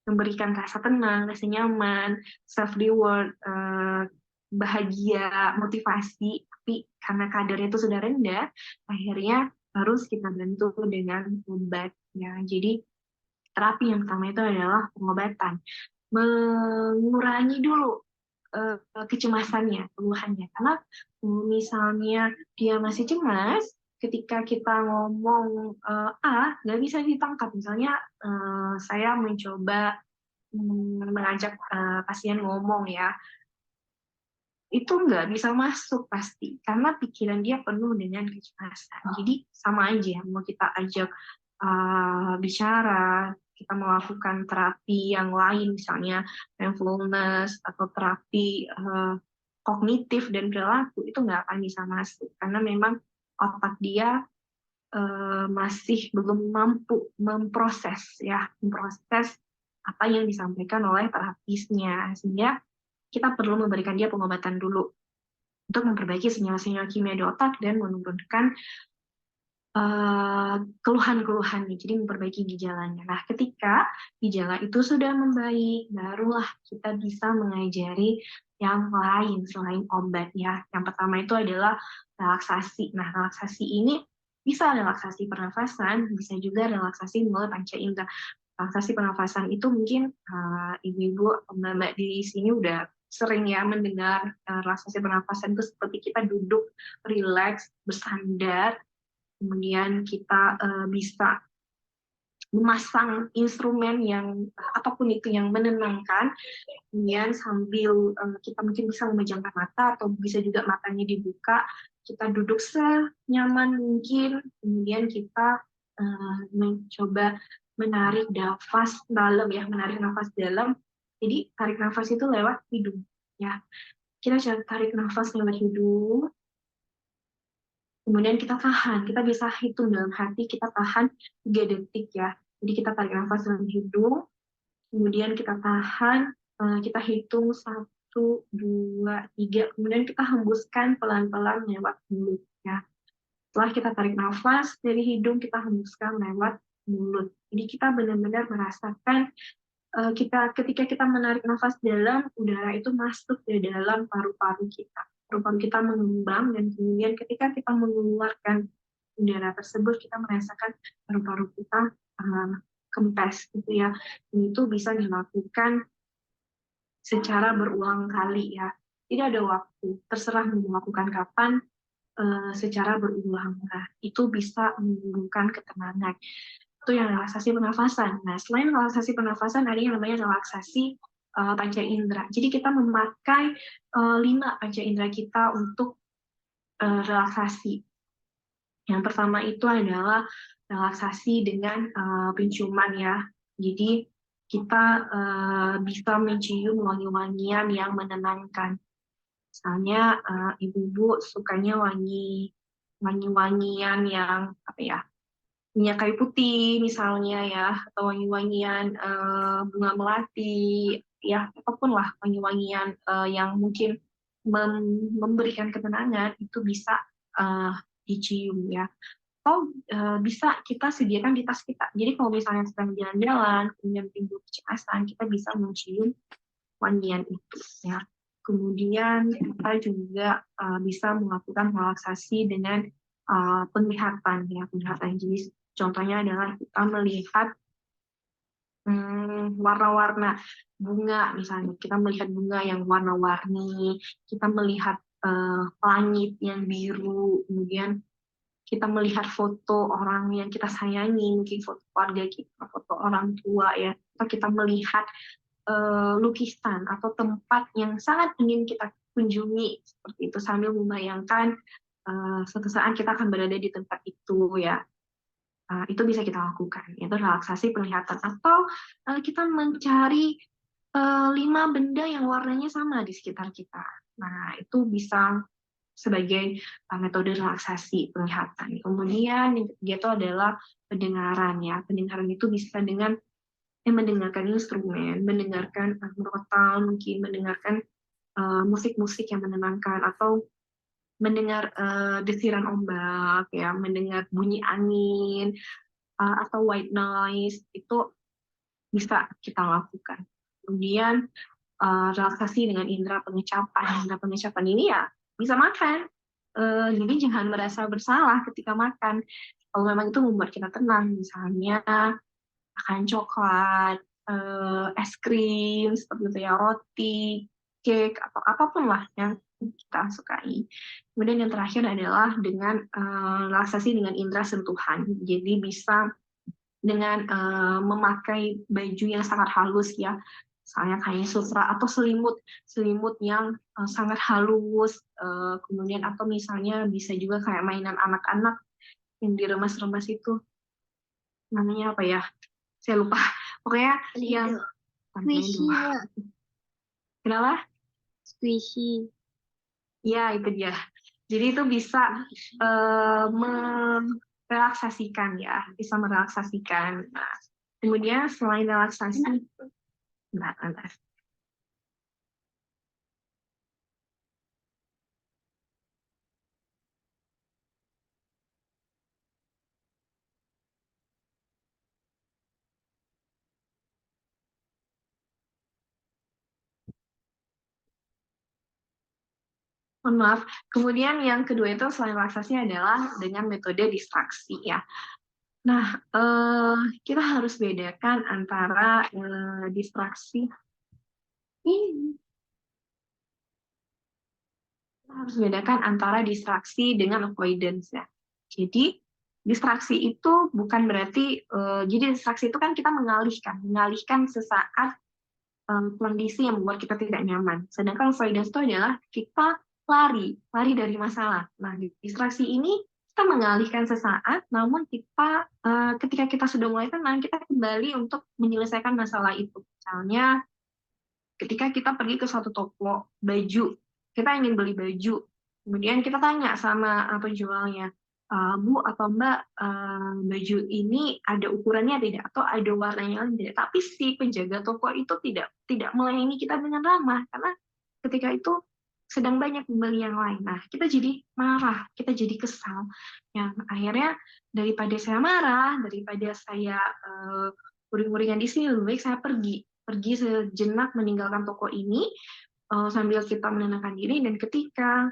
memberikan rasa tenang, rasa nyaman, self reward, bahagia, motivasi, tapi karena kadarnya itu sudah rendah, akhirnya harus kita bantu dengan obat, ya. Jadi terapi yang pertama itu adalah pengobatan, mengurangi dulu kecemasannya, keluhannya. Karena misalnya dia masih cemas, ketika kita ngomong nggak bisa ditangkap. Misalnya saya mencoba mengajak pasien ngomong, ya, itu nggak bisa masuk pasti, karena pikiran dia penuh dengan kecemasan. Jadi sama aja, mau kita ajak bicara, kita melakukan terapi yang lain, misalnya mindfulness atau terapi kognitif dan perilaku, itu nggak akan bisa masuk, karena memang otak dia masih belum mampu memproses apa yang disampaikan oleh terapisnya, sehingga kita perlu memberikan dia pengobatan dulu untuk memperbaiki senyawa-senyawa kimia di otak dan menurunkan keluhan-keluhannya, jadi memperbaiki gejalanya. Nah, ketika gejala itu sudah membaik, barulah kita bisa mengajari yang lain selain obat ya. Yang pertama itu adalah relaksasi. Nah, relaksasi ini bisa relaksasi pernafasan, bisa juga relaksasi melalui panca indera. Relaksasi pernafasan itu mungkin ibu-ibu, mbak-mbak di sini udah sering ya mendengar relaksasi pernafasan itu seperti kita duduk rileks, bersandar, kemudian kita bisa memasang instrumen yang apapun itu yang menenangkan, kemudian sambil kita mungkin bisa memejamkan mata atau bisa juga matanya dibuka, kita duduk senyaman mungkin, kemudian kita mencoba menarik nafas dalam ya, menarik nafas dalam. Jadi tarik nafas itu lewat hidung ya. Kita coba tarik nafas lewat hidung. Kemudian kita tahan, kita bisa hitung dalam hati, kita tahan 3 detik ya. Jadi kita tarik nafas dalam hidung, kemudian kita tahan, kita hitung 1, 2, 3, kemudian kita hembuskan pelan-pelan lewat mulut ya. Setelah kita tarik nafas dari hidung, kita hembuskan lewat mulut. Jadi kita benar-benar merasakan ketika kita menarik nafas dalam, udara itu masuk ke dalam paru-paru kita. Paru-paru kita mengembang, dan kemudian ketika kita mengeluarkan udara tersebut, kita merasakan paru-paru kita kempes gitu ya. Dan itu bisa dilakukan secara berulang kali ya. Tidak ada waktu, terserah mau melakukan kapan, secara berulang. Nah, itu bisa menimbulkan ketenangan. Itu yang relaksasi pernafasan. Nah, selain relaksasi pernafasan, ada yang namanya relaksasi panca indera. Jadi kita memakai 5 panca indera kita untuk relaksasi. Yang pertama itu adalah relaksasi dengan penciuman ya. Jadi kita bisa mencium wangi-wangian yang menenangkan. Misalnya ibu-ibu sukanya wangi-wangian yang apa ya? Minyak kayu putih misalnya ya, atau wangi-wangian bunga melati, ya apapun lah wangi-wangian yang mungkin memberikan ketenangan, itu bisa dicium ya. Atau bisa kita sediakan di tas kita. Jadi kalau misalnya sedang jalan-jalan, kemudian timbul kecemasan, kita bisa mencium wangian itu ya. Kemudian kita juga bisa melakukan relaksasi dengan penglihatan ya, penglihatan. Jadi contohnya adalah kita melihat warna-warna bunga, misalnya kita melihat bunga yang warna-warni, kita melihat langit yang biru, kemudian kita melihat foto orang yang kita sayangi, mungkin foto keluarga kita, foto orang tua ya, atau kita melihat lukisan atau tempat yang sangat ingin kita kunjungi, seperti itu, sambil membayangkan suatu saat kita akan berada di tempat itu ya. Itu bisa kita lakukan, yaitu relaksasi penglihatan. Atau kita mencari 5 benda yang warnanya sama di sekitar kita. Nah, itu bisa sebagai metode relaksasi penglihatan. Kemudian yang ketiga itu adalah pendengaran ya. Pendengaran itu bisa dengan mendengarkan instrumen, mendengarkan merotal, mungkin mendengarkan musik-musik yang menenangkan, atau mendengar desiran ombak, ya, mendengar bunyi angin, atau white noise, itu bisa kita lakukan. Kemudian relaksasi dengan indera pengecapan. Indera pengecapan ini ya bisa makan. Jadi jangan merasa bersalah ketika makan. Kalau memang itu membuat kita tenang, misalnya makan coklat, es krim, seperti itu ya, roti, cake, atau apapun lah yang kita sukai. Kemudian yang terakhir adalah dengan relaksasi dengan indera sentuhan. Jadi bisa dengan memakai baju yang sangat halus ya, misalnya kain sutra atau selimut yang sangat halus, kemudian atau misalnya bisa juga kayak mainan anak-anak yang diremas-remas itu, namanya apa ya? Saya lupa. Pokoknya yang Squishy. Kenapa? Squishy. Ya, itu dia. Jadi itu bisa relaksasikan ya, bisa merelaksasikan. Nah, kemudian selain relaksasi, bentar. Mohon maaf. Kemudian yang kedua itu selain relaksasi adalah dengan metode distraksi ya. Nah, kita harus bedakan antara distraksi ini. Kita harus bedakan antara distraksi dengan avoidance ya. Jadi distraksi itu bukan berarti jadi distraksi itu kan kita mengalihkan sesaat kondisi yang membuat kita tidak nyaman. Sedangkan avoidance itu adalah kita lari dari masalah. Nah, distraksi ini kita mengalihkan sesaat, namun kita ketika kita sudah mulai tenang, kita kembali untuk menyelesaikan masalah itu. Misalnya, ketika kita pergi ke suatu toko baju, kita ingin beli baju, kemudian kita tanya sama penjualnya, Bu atau Mbak, baju ini ada ukurannya tidak atau ada warnanya tidak, tapi si penjaga toko itu tidak melayani kita dengan ramah karena ketika itu sedang banyak pembeli yang lain. Nah, kita jadi marah, kita jadi kesal. Yang akhirnya daripada saya marah, daripada saya uring-uringan di sini, lebih baik saya pergi sejenak meninggalkan toko ini sambil kita menenangkan diri, dan ketika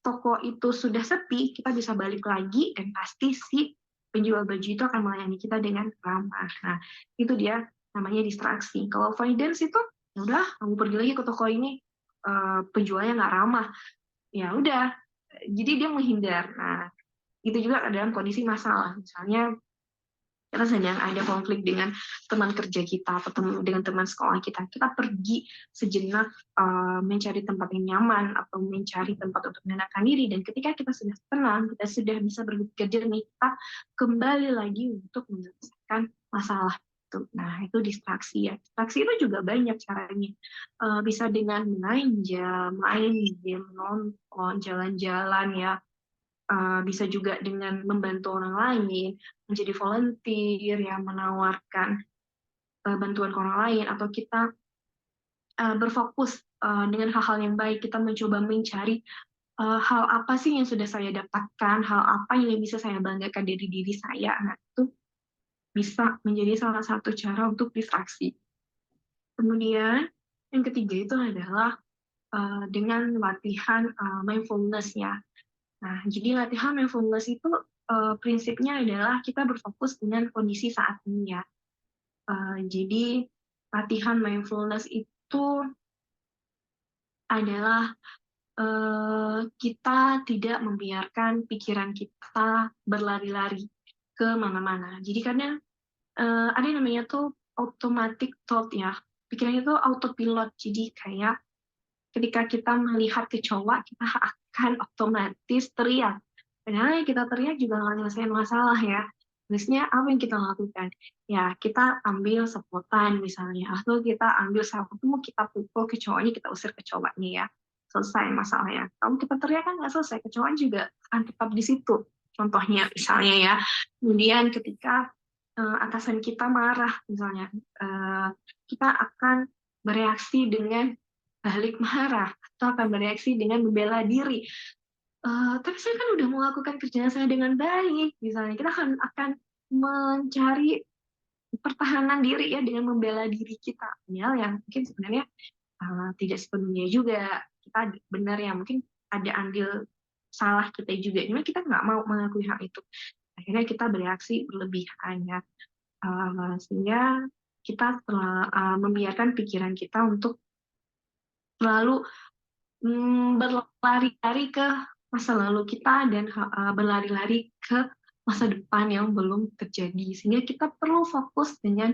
toko itu sudah sepi, kita bisa balik lagi dan pasti si penjual baju itu akan melayani kita dengan ramah. Nah, itu dia namanya distraksi. Kalau avoidance itu, ya udah, kamu pergi lagi ke toko ini, penjualnya nggak ramah, ya udah, jadi dia menghindar. Nah, itu juga dalam kondisi masalah. Misalnya kita sedang ada konflik dengan teman kerja kita atau dengan teman sekolah kita pergi sejenak mencari tempat yang nyaman atau mencari tempat untuk menenangkan diri, dan ketika kita sudah tenang, kita sudah bisa berpikir jernih, kita kembali lagi untuk menyelesaikan masalah itu. Nah, itu distraksi ya. Distraksi itu juga banyak caranya. Bisa dengan main game, nonton, jalan-jalan ya. Bisa juga dengan membantu orang lain, menjadi volunteer, ya, menawarkan bantuan ke orang lain, atau kita berfokus dengan hal-hal yang baik, kita mencoba mencari hal apa sih yang sudah saya dapatkan, hal apa yang bisa saya banggakan dari diri saya. Nah, itu bisa menjadi salah satu cara untuk distraksi. Kemudian, yang ketiga itu adalah dengan latihan mindfulness ya. Nah, jadi latihan mindfulness itu prinsipnya adalah kita berfokus dengan kondisi saat ini ya. Jadi latihan mindfulness itu adalah kita tidak membiarkan pikiran kita berlari-lari ke mana-mana. Jadi karena ada yang namanya tuh automatic thought ya. Pikirannya tuh autopilot. Jadi kayak ketika kita melihat kecoa, kita akan otomatis teriak. Padahal kita teriak juga nggak nyelesain masalah ya. Terusnya apa yang kita lakukan? Ya, kita ambil sepotan misalnya, atau kita ambil sapu, kita pukul kecoanya, kita usir kecoanya ya. Selesai masalahnya. Kalau kita teriak kan nggak selesai, kecoa juga akan tetap di situ. Contohnya misalnya ya. Kemudian ketika atasan kita marah misalnya, kita akan bereaksi dengan balik marah, atau akan bereaksi dengan membela diri. Tapi saya kan udah melakukan kerjaan saya dengan baik, misalnya kita akan mencari pertahanan diri ya dengan membela diri kita. Yang mungkin sebenarnya tidak sepenuhnya juga kita benar ya, mungkin ada andil salah kita juga, cuma kita nggak mau mengakui hal itu. Akhirnya kita bereaksi berlebihan ya, sehingga kita membiarkan pikiran kita untuk selalu berlari-lari ke masa lalu kita dan berlari-lari ke masa depan yang belum terjadi, sehingga kita perlu fokus dengan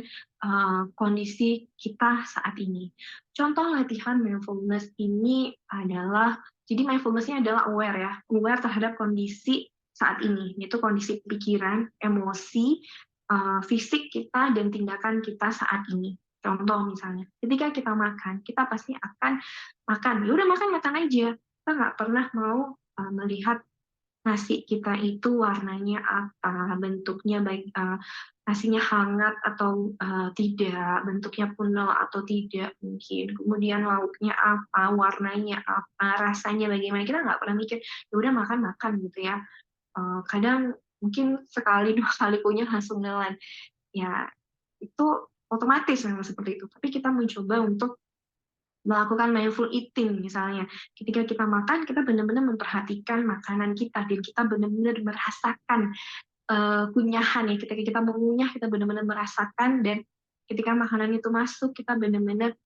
kondisi kita saat ini. Contoh latihan mindfulness ini adalah, jadi mindfulness-nya adalah aware ya, aware terhadap kondisi saat ini, yaitu kondisi pikiran, emosi, fisik kita, dan tindakan kita saat ini. Contoh misalnya, ketika kita makan, kita pasti akan makan. Ya udah makan aja. Kita nggak pernah mau melihat nasi kita itu warnanya apa, bentuknya baik nasinya hangat atau tidak, bentuknya punel atau tidak mungkin, kemudian lauknya apa, warnanya apa, rasanya bagaimana, kita nggak pernah mikir, ya udah makan gitu ya. Kadang mungkin sekali dua kali punya langsung nelan, ya itu otomatis memang seperti itu. Tapi kita mencoba untuk melakukan mindful eating misalnya. Ketika kita makan, kita benar-benar memperhatikan makanan kita dan kita benar-benar merasakan kunyahan ya. Ketika kita mengunyah, kita benar-benar merasakan dan ketika makanan itu masuk, kita benar-benar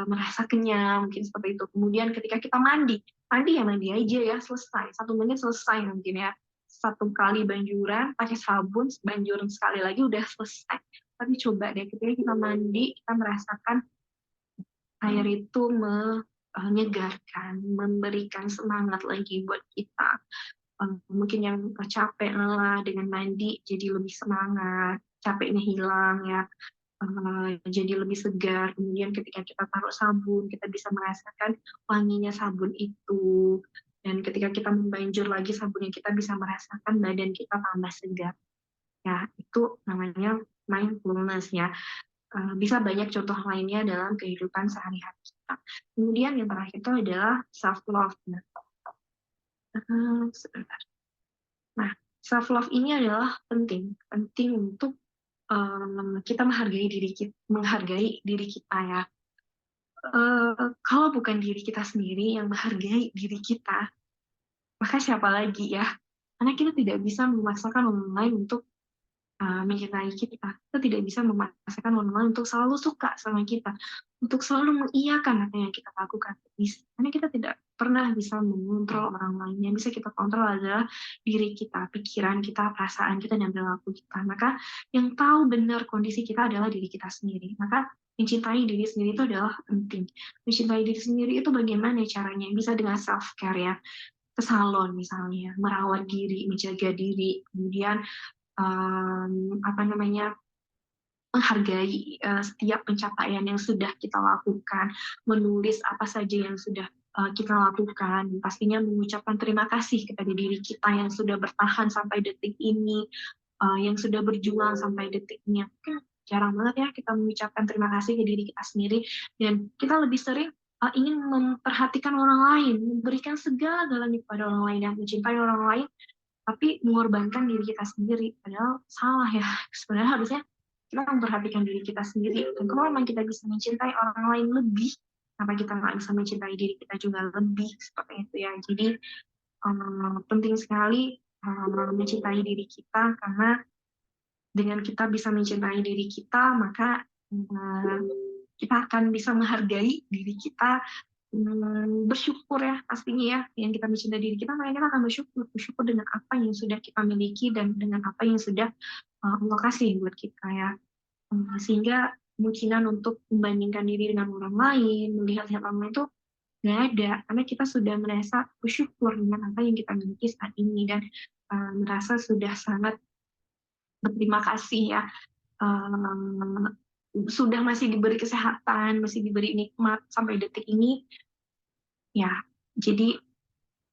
merasa kenyang, mungkin seperti itu. Kemudian ketika kita mandi ya mandi aja ya, selesai. 1 menit selesai mungkin ya. 1 kali banjuran, pakai sabun, banjuran sekali lagi udah selesai. Tapi coba deh, ketika kita mandi, kita merasakan air itu menyegarkan, memberikan semangat lagi buat kita. Mungkin yang capek lelah dengan mandi jadi lebih semangat, capeknya hilang ya, jadi lebih segar. Kemudian ketika kita taruh sabun, kita bisa merasakan wanginya sabun itu. Dan ketika kita membanjur lagi sabunnya, kita bisa merasakan badan kita tambah segar. Ya, itu namanya mindfulness ya. Bisa banyak contoh lainnya dalam kehidupan sehari-hari kita. Kemudian yang terakhir itu adalah self-love. Sebentar. Nah, self-love ini adalah penting untuk kita menghargai diri kita ya. Kalau bukan diri kita sendiri yang menghargai diri kita, maka siapa lagi ya? Karena kita tidak bisa memaksakan orang lain untuk mencintai kita. Kita tidak bisa memaksakan orang lain untuk selalu suka sama kita, untuk selalu mengiyakan apa yang kita lakukan. Karena kita tidak pernah bisa mengontrol orang lain. Yang bisa kita kontrol adalah diri kita, pikiran kita, perasaan kita, dan perilaku kita. Maka yang tahu benar kondisi kita adalah diri kita sendiri. Maka mencintai diri sendiri itu adalah penting. Mencintai diri sendiri itu bagaimana caranya? Bisa dengan self-care ya, ke salon misalnya, merawat diri, menjaga diri, kemudian menghargai setiap pencapaian yang sudah kita lakukan, menulis apa saja yang sudah kita lakukan, pastinya mengucapkan terima kasih kepada diri kita yang sudah bertahan sampai detik ini, yang sudah berjuang sampai detik ini. Mungkin jarang banget ya kita mengucapkan terima kasih ke diri kita sendiri, dan kita lebih sering ingin memperhatikan orang lain, memberikan segala-galanya kepada orang lain, yang mencintai orang lain, tapi mengorbankan diri kita sendiri. Padahal salah ya. Sebenarnya harusnya kita memperhatikan diri kita sendiri. Dan kalau memang kita bisa mencintai orang lain lebih, kenapa kita nggak bisa mencintai diri kita juga lebih, seperti itu ya. Jadi penting sekali mencintai diri kita, karena dengan kita bisa mencintai diri kita, maka kita akan bisa menghargai diri kita, bersyukur ya pastinya ya, yang kita mencintai diri kita, maka kita akan bersyukur dengan apa yang sudah kita miliki dan dengan apa yang sudah Allah kasih buat kita ya. Sehingga kemungkinan untuk membandingkan diri dengan orang lain, melihat-lihat orang lain itu nggak ada, karena kita sudah merasa bersyukur dengan apa yang kita miliki saat ini, dan merasa sudah sangat berterima kasih ya, sudah masih diberi kesehatan, masih diberi nikmat sampai detik ini ya. Jadi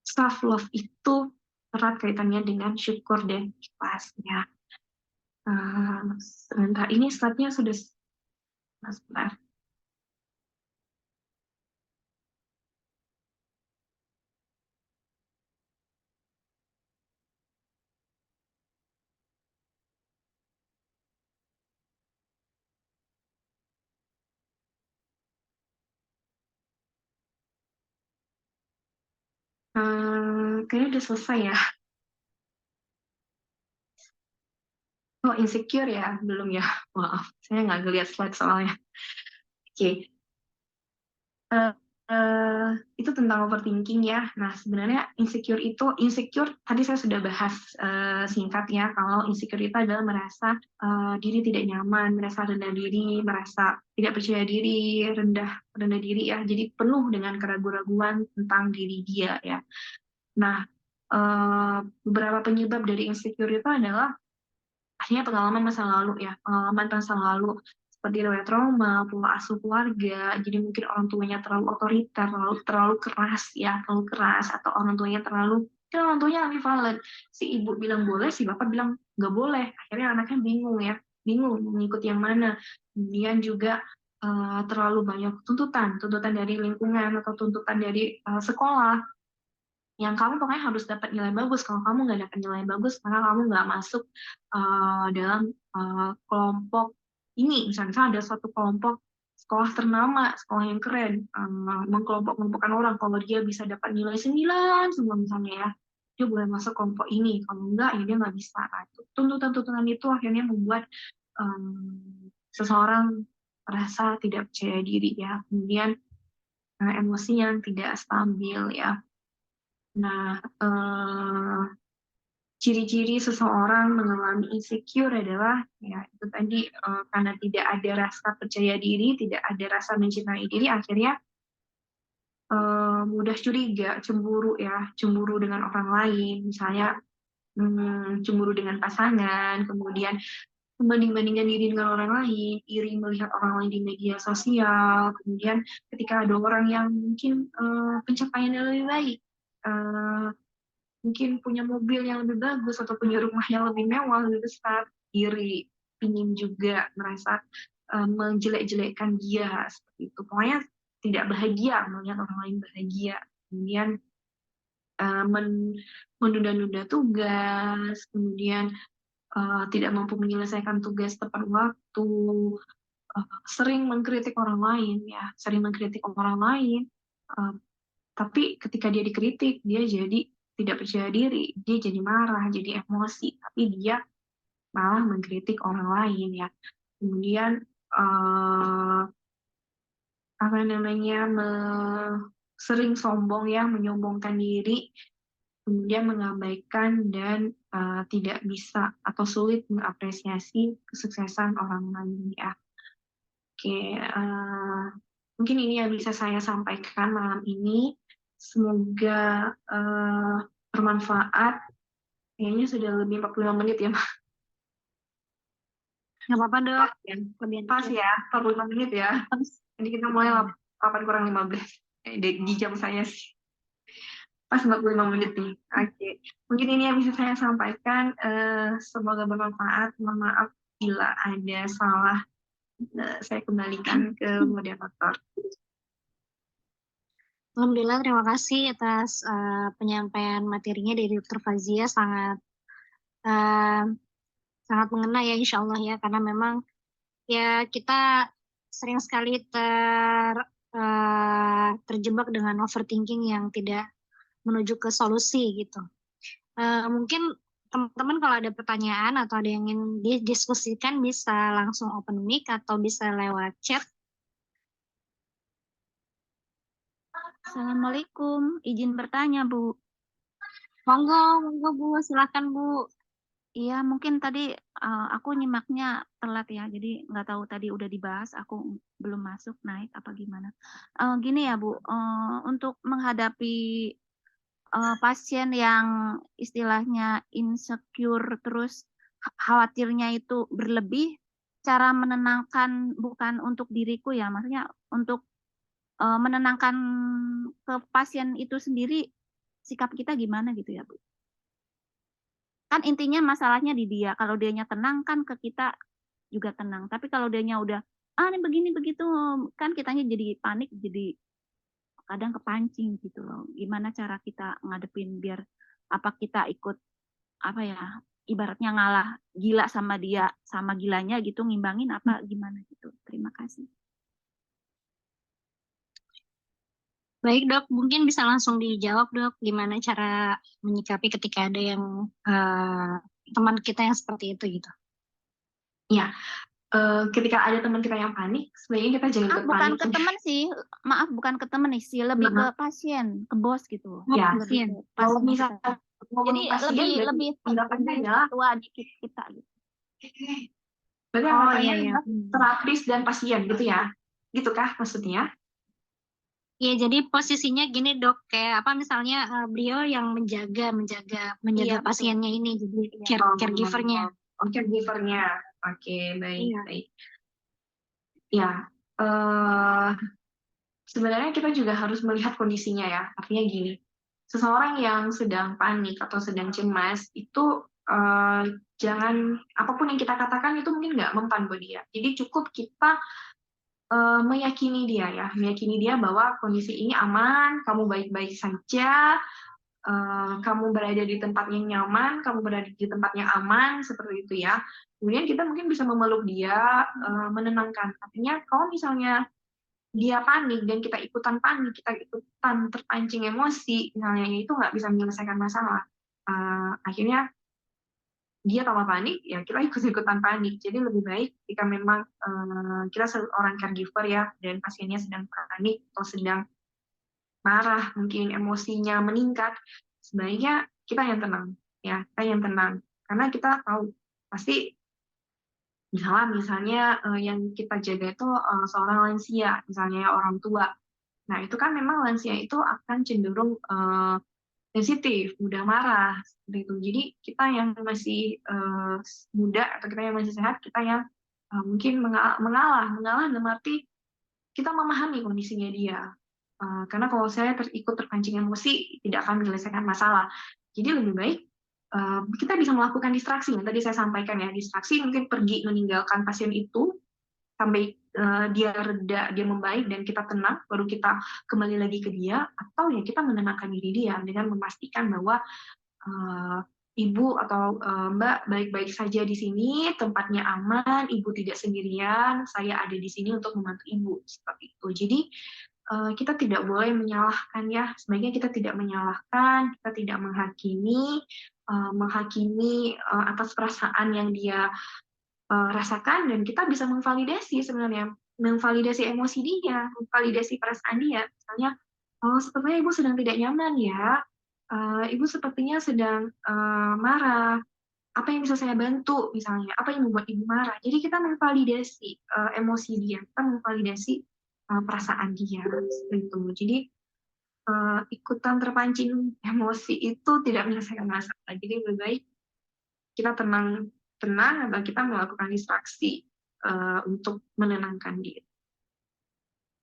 self love itu erat kaitannya dengan syukur dan ikhlas ya. Sebentar, ini slide-nya sudah sebentar. Kayaknya udah selesai ya. Oh, insecure ya? Belum ya? Maaf, saya nggak ngeliat slide soalnya. Oke. Itu tentang overthinking ya. Nah, sebenarnya insecure tadi saya sudah bahas singkat ya, kalau insecure itu adalah merasa diri tidak nyaman, merasa rendah diri, merasa tidak percaya diri, rendah diri ya. Jadi penuh dengan keraguan-raguan tentang diri dia ya. Nah, beberapa penyebab dari insecure itu adalah akhirnya pengalaman masa lalu ya, pengalaman masa lalu seperti riwayat trauma, pola asuh keluarga, jadi mungkin orang tuanya terlalu otoriter, terlalu keras ya, terlalu keras, atau orang tuanya terlalu Kan orang tuanya ambivalen. Si ibu bilang boleh, si bapak bilang nggak boleh. Akhirnya anaknya bingung ya, bingung mengikut yang mana. Kemudian juga terlalu banyak tuntutan dari lingkungan atau tuntutan dari sekolah. Yang kamu pokoknya harus dapat nilai bagus. Kalau kamu nggak dapat nilai bagus, maka kamu nggak masuk dalam kelompok ini. Misalnya ada suatu kelompok sekolah ternama, sekolah yang keren, mengkelompok-kelompokkan orang. Kalau dia bisa dapat nilai 9 semua misalnya ya, dia boleh masuk kelompok ini. Kalau enggak, ya dia nggak bisa. Nah, tuntutan-tuntutan itu akhirnya membuat seseorang merasa tidak percaya diri ya. Kemudian emosi yang tidak stabil ya. Nah, ciri-ciri seseorang mengalami insecure adalah ya itu tadi karena tidak ada rasa percaya diri, tidak ada rasa mencintai diri, akhirnya mudah curiga, cemburu ya, cemburu dengan orang lain, misalnya cemburu dengan pasangan, kemudian membanding-bandingkan diri dengan orang lain, iri melihat orang lain di media sosial, kemudian ketika ada orang yang mungkin pencapaiannya lebih baik, mungkin punya mobil yang lebih bagus atau punya rumah yang lebih mewah, lebih besar, iri, ingin juga merasa menjelek-jelekkan dia seperti itu. Pokoknya tidak bahagia melihat orang lain bahagia. Kemudian menunda-nunda tugas, kemudian tidak mampu menyelesaikan tugas tepat waktu, sering mengkritik orang lain ya, sering mengkritik orang lain. Tapi ketika dia dikritik, dia jadi tidak percaya diri, dia jadi marah, jadi emosi, tapi dia malah mengkritik orang lain ya. Kemudian apa namanya sering sombong ya, menyombongkan diri, kemudian mengabaikan dan tidak bisa atau sulit mengapresiasi kesuksesan orang lain ya. Oke, mungkin ini yang bisa saya sampaikan malam ini. Semoga bermanfaat. Kayaknya sudah lebih 45 menit ya, Mbak. Nggak apa-apa dok, Ya. lebih Pas ya, 45 menit ya. Jadi kita mulai 8 kurang 15. Di jam saya sih. Pas 45 menit nih. Oke. Mungkin ini yang bisa saya sampaikan. Semoga bermanfaat. Mohon maaf bila ada salah. Saya kembalikan ke moderator. Alhamdulillah, terima kasih atas penyampaian materinya dari Dr. Fazia, sangat sangat mengena ya insya Allah ya, karena memang ya kita sering sekali terjebak dengan overthinking yang tidak menuju ke solusi gitu. Mungkin teman-teman kalau ada pertanyaan atau ada yang ingin didiskusikan bisa langsung open mic atau bisa lewat chat. Assalamualaikum, izin bertanya Bu. Monggo Bu, silakan Bu. Iya, mungkin tadi aku nyimaknya telat ya, jadi nggak tahu tadi udah dibahas, aku belum masuk naik apa gimana. Gini ya Bu, untuk menghadapi pasien yang istilahnya insecure terus khawatirnya itu berlebih, cara menenangkan bukan untuk diriku ya, maksudnya untuk menenangkan ke pasien itu sendiri, sikap kita gimana gitu ya Bu? Kan intinya masalahnya di dia, kalau dianya tenang kan ke kita juga tenang, tapi kalau dianya udah, ini begini begitu, kan kitanya jadi panik, jadi kadang kepancing gitu loh. Gimana cara kita ngadepin biar apa kita ikut, apa ya, ibaratnya ngalah gila sama dia, sama gilanya gitu, ngimbangin apa gimana gitu. Terima kasih. Baik dok, mungkin bisa langsung dijawab dok, gimana cara menyikapi ketika ada yang teman kita yang seperti itu gitu. Ya, ketika ada teman kita yang panik, sebenarnya kita jangan ikut Bukan panik. ke teman sih, maaf bukan ke teman nih sih, lebih ke pasien, ke bos gitu. Ya, pasien. kalau misalnya Jadi lebih pendapatnya adalah tua dikit kita gitu. berarti iya, iya. terapis dan pasien gitu ya, gitu kah maksudnya? Iya, jadi posisinya gini dok, kayak apa misalnya beliau yang menjaga Iya, pasiennya ini, jadi caregivernya. Caregivernya, oke, baik, Iya. baik. Ya, sebenarnya kita juga harus melihat kondisinya ya, artinya gini, seseorang yang sedang panik atau sedang cemas itu jangan apapun yang kita katakan itu mungkin nggak mempan buat dia. Jadi cukup kita meyakini dia ya, meyakini dia bahwa kondisi ini aman, kamu baik-baik saja, kamu berada di tempat yang nyaman, kamu berada di tempat yang aman, seperti itu ya. Kemudian kita mungkin bisa memeluk dia, menenangkan. Artinya kalau misalnya dia panik dan kita ikutan panik, kita ikutan terpancing emosi, misalnya itu nggak bisa menyelesaikan masalah. Akhirnya dia tambah panik, ya kita ikut-ikutan panik. Jadi lebih baik jika memang kita seorang caregiver ya, dan pasiennya sedang panik atau sedang marah, mungkin emosinya meningkat, sebaiknya kita yang tenang, ya kita yang tenang. Karena kita tahu pasti misalnya yang kita jaga itu seorang lansia, misalnya ya, orang tua. Nah itu kan memang lansia itu akan cenderung sensitif, mudah marah, seperti itu. Jadi kita yang masih muda atau kita yang masih sehat, kita yang mungkin mengalah dalam arti kita memahami kondisinya dia. Karena kalau saya ikut terpancing emosi, tidak akan menyelesaikan masalah. Jadi lebih baik kita bisa melakukan distraksi. Yang tadi saya sampaikan ya, distraksi mungkin pergi meninggalkan pasien itu sampai dia reda, dia membaik dan kita tenang, baru kita kembali lagi ke dia, atau ya kita menenangkan diri dia dengan memastikan bahwa ibu atau mbak baik-baik saja di sini, tempatnya aman, ibu tidak sendirian, saya ada di sini untuk membantu ibu, seperti itu. Jadi kita tidak boleh menyalahkan ya, sebaiknya kita tidak menyalahkan, kita tidak menghakimi atas perasaan yang dia rasakan, dan kita bisa memvalidasi sebenarnya, memvalidasi emosi dia, memvalidasi perasaan dia. Misalnya, oh sepertinya ibu sedang tidak nyaman ya, ibu sepertinya sedang marah, apa yang bisa saya bantu misalnya, apa yang membuat ibu marah. Jadi kita memvalidasi emosi dia, kita memvalidasi perasaan dia, seperti itu. Jadi ikutan terpancing emosi itu tidak menyelesaikan masalah. Jadi lebih baik kita tenang atau kita melakukan distraksi untuk menenangkan diri.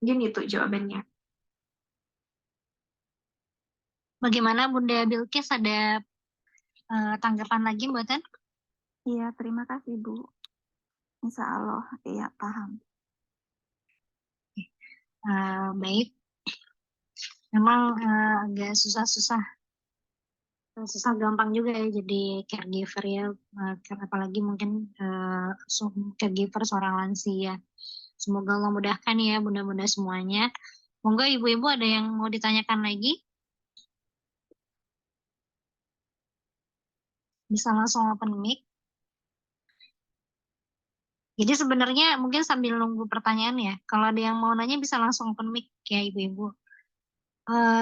Mungkin itu jawabannya. Bagaimana Bunda Bilkis, ada tanggapan lagi buatan? Iya, terima kasih Bu. Insya Allah, iya paham. Baik. Memang agak susah gampang juga ya jadi caregiver ya, apalagi mungkin caregiver seorang lansia. Semoga Allah mudahkan ya bunda-bunda semuanya. Monggo ibu-ibu ada yang mau ditanyakan lagi? Bisa langsung open mic. Jadi sebenarnya mungkin sambil nunggu pertanyaan ya, kalau ada yang mau nanya bisa langsung open mic ya ibu-ibu.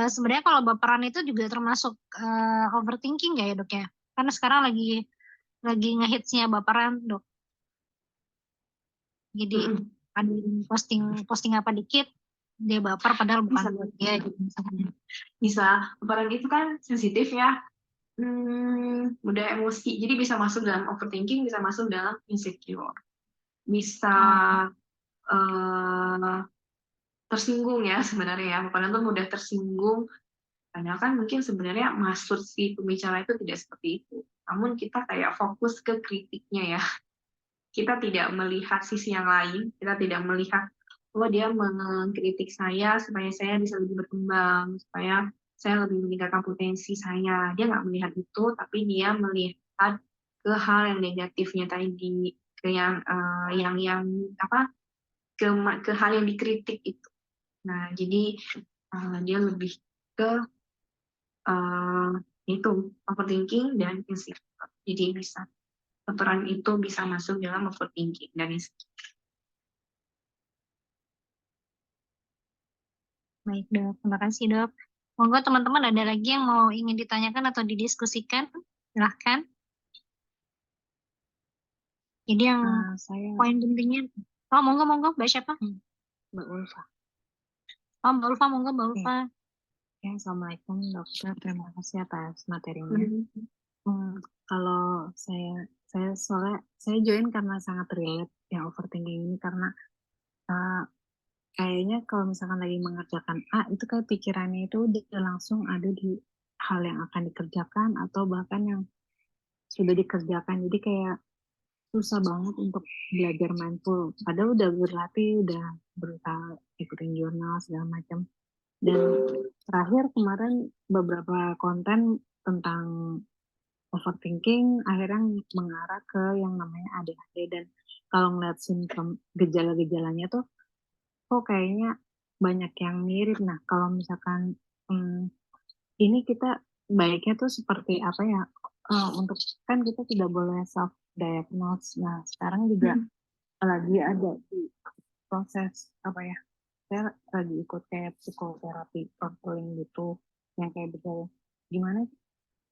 Sebenarnya kalau baperan itu juga termasuk overthinking nggak ya dok ya? Karena sekarang lagi ngehitsnya baperan dok. Jadi ada posting apa dikit dia baper padahal bukan buat dia gitu misalnya. Bisa, baperan itu kan sensitif ya, mudah emosi, jadi bisa masuk dalam overthinking, bisa masuk dalam insecure, bisa tersinggung ya sebenarnya ya, baperan itu mudah tersinggung. Padahal kan mungkin sebenarnya maksud si pembicara itu tidak seperti itu. Namun kita kayak fokus ke kritiknya ya. Kita tidak melihat sisi yang lain, kita tidak melihat, oh dia mengkritik saya supaya saya bisa lebih berkembang, supaya saya lebih meningkatkan potensi saya. Dia nggak melihat itu, tapi dia melihat ke hal yang negatifnya tadi, ke yang apa, ke hal yang dikritik itu. Nah, jadi dia lebih ke itu overthinking dan insecure. Jadi bisa baperan itu bisa masuk dalam overthinking dan insecure. Baik dok, terima kasih dok. Monggo teman-teman ada lagi yang mau ingin ditanyakan atau didiskusikan, silahkan. Jadi yang poin pentingnya, monggo Mbak siapa? Mbak Ulfa. Mbak Ulfa, monggo Mbak Ulfa. Ya, Assalamualaikum dokter, terima kasih atas materinya. Kalau saya soalnya saya join karena sangat relate yang overthinking ini, karena kayaknya kalau misalkan lagi mengerjakan A itu kayak pikirannya itu udah langsung ada di hal yang akan dikerjakan atau bahkan yang sudah dikerjakan. Jadi kayak susah banget untuk belajar mindful. Padahal udah berlatih, udah berusaha ikutin jurnal segala macam. Dan terakhir kemarin beberapa konten tentang overthinking akhirnya mengarah ke yang namanya ADHD. Dan kalau ngeliat simptom gejala-gejalanya tuh kok kayaknya banyak yang mirip. Nah kalau misalkan ini kita baiknya tuh seperti apa ya, untuk kan kita tidak boleh self diagnose. Nah sekarang juga lagi ada di proses apa ya, saya lagi ikut kayak psikoterapi counseling gitu yang kayak betul gimana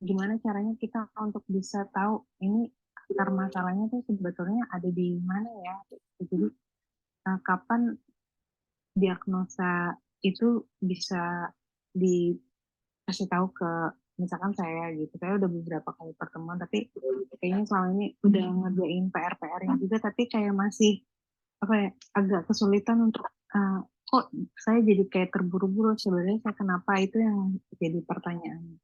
gimana caranya kita untuk bisa tahu ini akar masalahnya tuh sebetulnya ada di mana ya. Jadi kapan diagnosa itu bisa dikasih tahu ke misalkan saya gitu. Saya udah beberapa kali pertemuan tapi kayaknya selama ini udah ngerjain PR-nya juga tapi kayak masih apa ya, agak kesulitan untuk kok saya jadi kayak terburu-buru sebenarnya saya kenapa, itu yang jadi pertanyaan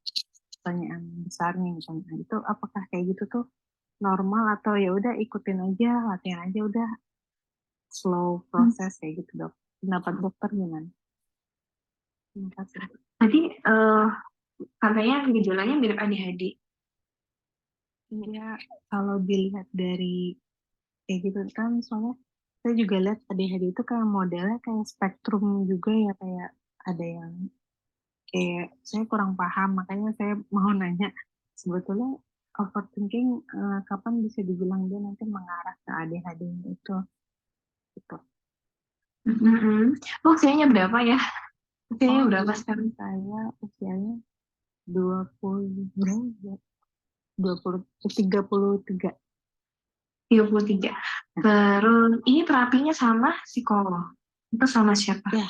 besarnya gitu. Nah, itu apakah kayak gitu tuh normal atau ya udah ikutin aja, latihan aja, udah slow proses kayak gitu dok. Pendapat dokter gimana? Terima kasih. Tadi katanya gejalanya mirip ADHD. Ya kalau dilihat dari kayak gitu kan, soalnya saya juga lihat ADHD itu kayak modelnya kayak spektrum juga ya, kayak ada yang kayak saya kurang paham, makanya saya mau nanya sebetulnya overthinking kapan bisa dibilang dia nanti mengarah ke ADHD itu gitu. Usianya berapa ya? Usianya berapa sekarang? Saya usianya 20 berapa? 33. 33. Terus ini terapinya sama psikolog. Itu sama siapa? Ya,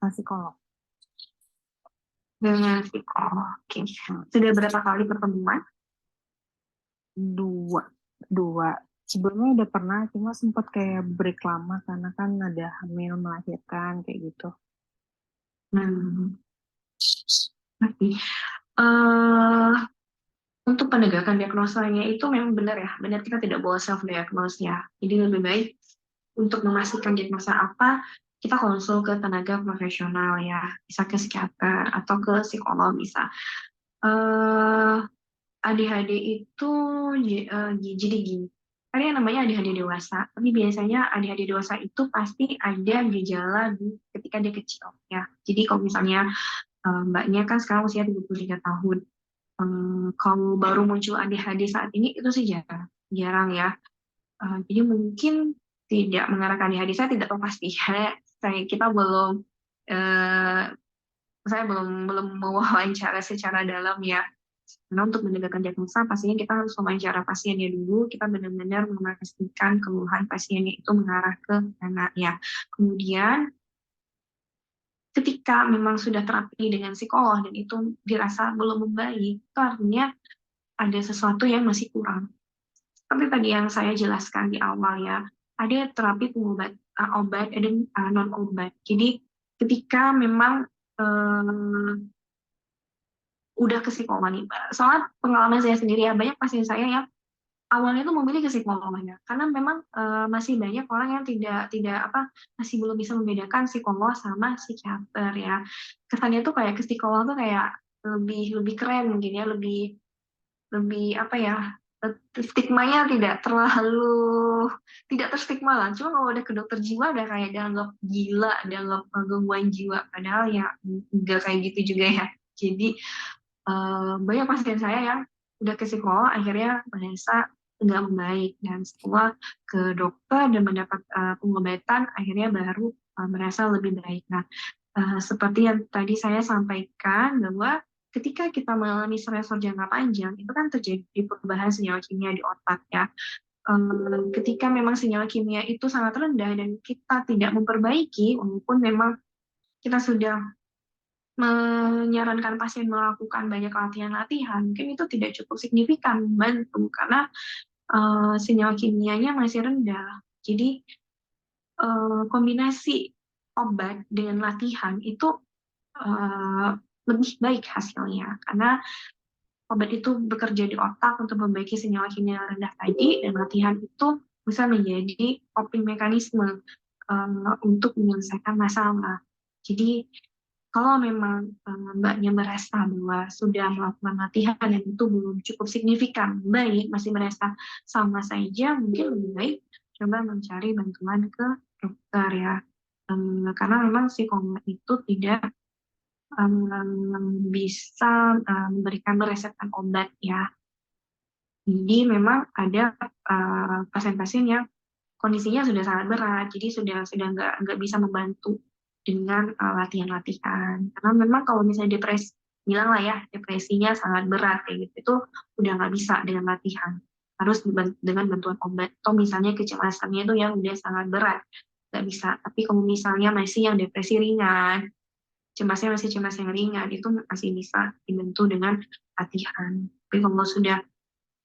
psikolog. Dengan psikolog. Oke. Sudah berapa kali pertemuan? Dua. Sebelumnya udah pernah, cuma sempat kayak break lama karena kan ada hamil, melahirkan kayak gitu. Oke. Untuk penegakan diagnosanya itu memang benar ya, benar kita tidak boleh self diagnose ya. Jadi lebih baik untuk memastikan diagnosa apa, kita konsul ke tenaga profesional ya, bisa ke psikiater atau ke psikolog bisa. ADHD itu jadi gini, ada yang namanya ADHD dewasa, tapi biasanya ADHD dewasa itu pasti ada gejala ketika dia kecil ya. Jadi kalau misalnya mbaknya kan sekarang usia 33 tahun, kalau baru muncul ADHD saat ini itu sih jarang ya. Jadi mungkin tidak mengarah ke ADHD, saya tidak tahu pasti. Kita belum, saya belum mewawancara secara dalam ya. Karena untuk menegakkan diagnosa pastinya kita harus mewawancara pasiennya dulu, kita benar-benar memastikan keluhan pasiennya itu mengarah ke mana ya. Kemudian ketika memang sudah terapi dengan psikolog dan itu dirasa belum membaik, itu artinya ada sesuatu yang masih kurang. Seperti tadi yang saya jelaskan di awal ya, ada terapi pengobat obat dan non obat. Jadi ketika memang udah ke psikolog nih, soalnya pengalaman saya sendiri ya, banyak pasien saya yang awalnya itu memilih ke psikolognya karena memang masih banyak orang yang tidak masih belum bisa membedakan psikolog sama psikiater ya. Kesannya tuh kayak ke psikolog tuh kayak lebih keren mungkin ya, lebih apa ya, stigmanya tidak terstigma lah. Cuma kalau udah ke dokter jiwa udah kayak dianggap gila, dianggap gangguan jiwa, padahal ya enggak kayak gitu juga ya. Jadi banyak pasien saya yang udah ke psikolog akhirnya merasa nggak membaik, dan setelah ke dokter dan mendapat pengobatan akhirnya baru merasa lebih baik. Nah, seperti yang tadi saya sampaikan bahwa ketika kita mengalami stresor jangka panjang itu kan terjadi perubahan senyawa kimia di otak ya. Ketika memang senyawa kimia itu sangat rendah dan kita tidak memperbaiki, walaupun memang kita sudah menyarankan pasien melakukan banyak latihan-latihan, mungkin itu tidak cukup signifikan membantu karena senyawa kimianya masih rendah. Jadi kombinasi obat dengan latihan itu lebih baik hasilnya. Karena obat itu bekerja di otak untuk memperbaiki senyawa kimia rendah tadi, dan latihan itu bisa menjadi coping mekanisme untuk menyelesaikan masalah. Jadi kalau memang Mbaknya merasa bahwa sudah melakukan latihan dan itu belum cukup signifikan, baik, masih merasa sama saja, mungkin lebih baik coba mencari bantuan ke dokter ya. Karena memang psikomat itu tidak bisa memberikan meresepkan obat ya. Jadi memang ada pasien-pasien yang kondisinya sudah sangat berat, jadi sudah nggak bisa membantu dengan latihan-latihan. Karena memang kalau misalnya depresi, bilang lah ya, depresinya sangat berat kayak gitu, itu udah nggak bisa dengan latihan. Harus dengan bantuan obat. Atau misalnya kecemasannya itu yang udah sangat berat, nggak bisa. Tapi kalau misalnya masih yang depresi ringan, cemasnya masih cemas yang ringan, itu masih bisa dibantu dengan latihan. Tapi kalau sudah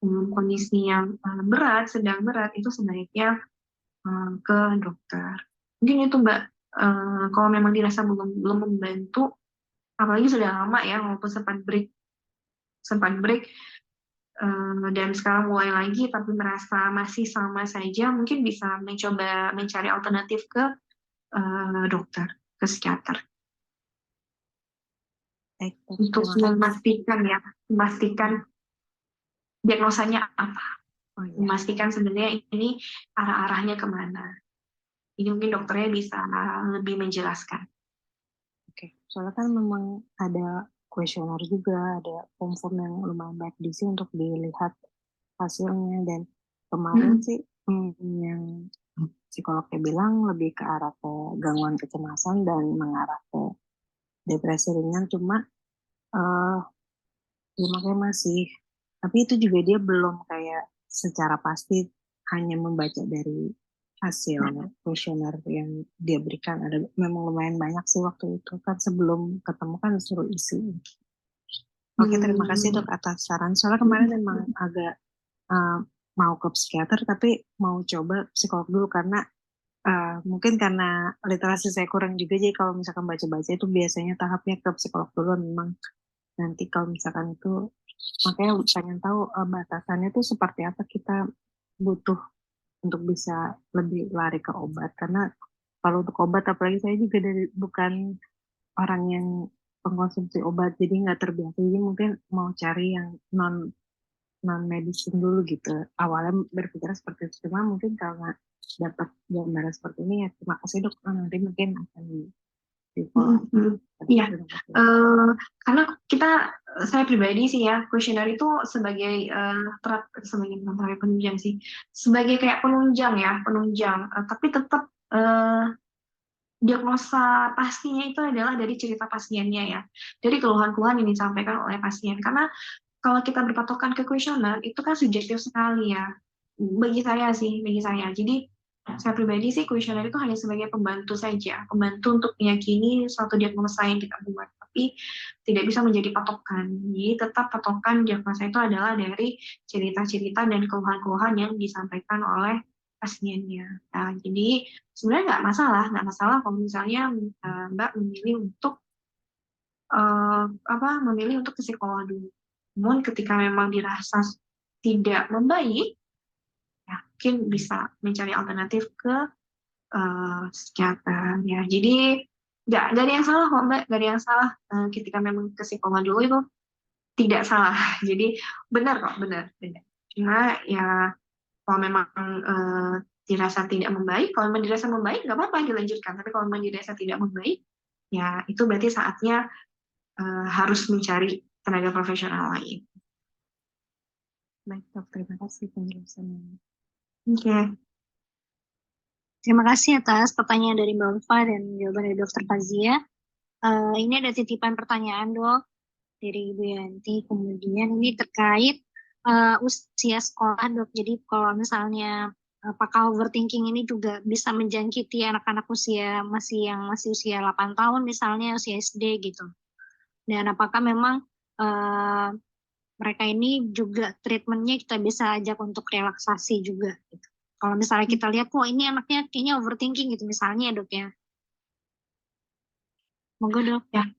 kondisi yang berat, sedang berat, itu sebaiknya ke dokter. Mungkin itu Mbak, kalau memang dirasa belum membantu, apalagi sudah lama ya, walaupun sempat break dan sekarang mulai lagi tapi merasa masih sama saja, mungkin bisa mencoba mencari alternatif ke dokter, ke psikiater. Baik, Dok. Untuk Terima kasih. memastikan diagnosanya apa, Oh iya. memastikan sebenarnya ini arah-arahnya kemana. Ini mungkin dokternya bisa lebih menjelaskan. Oke, soalnya kan memang ada kuesioner juga, ada form-form yang lumayan banyak diisi untuk dilihat hasilnya. Dan kemarin sih yang psikolognya bilang lebih ke arah ke gangguan kecemasan dan mengarah ke depresi ringan. Cuma ya makanya masih, tapi itu juga dia belum kayak secara pasti hanya membaca dari hasil kuesioner yang dia berikan. Ada memang lumayan banyak sih waktu itu, kan sebelum ketemu kan disuruh isi. Oke, terima kasih Dok atas saran. Soalnya kemarin memang agak mau ke psikiater, tapi mau coba psikolog dulu karena mungkin karena literasi saya kurang juga, jadi kalau misalkan baca-baca itu biasanya tahapnya ke psikolog dulu. Memang nanti kalau misalkan itu, makanya pengen tahu batasannya itu seperti apa kita butuh untuk bisa lebih lari ke obat. Karena kalau untuk obat, apalagi saya juga bukan orang yang pengkonsumsi obat, jadi nggak terbiasa. Jadi mungkin mau cari yang non medicine dulu gitu. Awalnya berpikir seperti itu, cuma mungkin karena dapat gambaran seperti ini ya, terima kasih Dok. Nanti mungkin akan di follow up. Iya, karena saya pribadi sih ya, kuesioner itu sebagai sebagai penunjang sih, sebagai kayak penunjang ya, tapi tetap diagnosa pastinya itu adalah dari cerita pasiennya ya, dari keluhan-keluhan yang disampaikan oleh pasien. Karena kalau kita berpatokan ke kuesioner itu kan subjektif sekali ya, bagi saya. Jadi saya pribadi sih kuesioner itu hanya sebagai pembantu saja, pembantu untuk meyakini suatu diagnosa yang kita buat, tapi tidak bisa menjadi patokan. Jadi tetap patokan diagnosa itu adalah dari cerita-cerita dan keluhan-keluhan yang disampaikan oleh pasiennya. Nah, jadi sebenarnya nggak masalah kalau misalnya Mbak memilih untuk memilih untuk ke psikolog dulu. Namun ketika memang dirasa tidak membaik, ya mungkin bisa mencari alternatif ke psikiater ya. Jadi nggak ada yang salah kok Mbak, nggak ada yang salah. Ketika memang ke psikolog dulu itu tidak salah. Jadi benar kok, benar. Cuma ya kalau memang dirasa tidak membaik, kalau memang dirasa membaik nggak apa-apa dilanjutkan. Tapi kalau memang dirasa tidak membaik, ya itu berarti saatnya harus mencari tenaga profesional lain. Baik Dok, terima kasih penjelasannya. Oke. Terima kasih atas pertanyaan dari Mbak Ulfa dan jawaban dari Dr. Fazia. Ini ada titipan pertanyaan Dok dari Ibu Yanti. Kemudian ini terkait usia sekolah Dok. Jadi kalau misalnya apakah overthinking ini juga bisa menjangkiti anak-anak masih usia 8 tahun misalnya, usia SD gitu. Dan apakah memang mereka ini juga treatmentnya kita bisa ajak untuk relaksasi juga gitu. Kalau misalnya kita lihat kok ini anaknya kayaknya overthinking gitu misalnya Dok ya. Monggo Dok. Ya.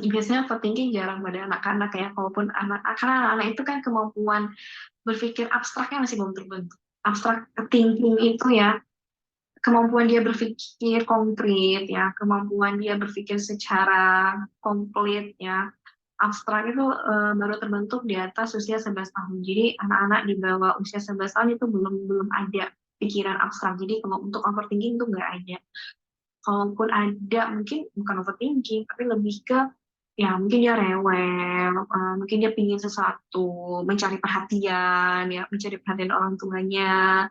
Biasanya overthinking jarang pada anak-anak ya, kalaupun karena anak-anak itu kan kemampuan berpikir abstraknya masih belum terbentuk. Abstrak thinking itu ya, kemampuan dia berpikir konkret ya, kemampuan dia berpikir secara komplit ya, abstrak itu baru terbentuk di atas usia 11 tahun. Jadi anak-anak di bawah usia 11 tahun itu belum ada pikiran abstrak. Jadi kalau untuk overthinking itu nggak ada. Kalaupun ada mungkin bukan overthinking tapi lebih ke ya mungkin dia rewel, mungkin dia pingin sesuatu, mencari perhatian ya, mencari perhatian orang tuanya.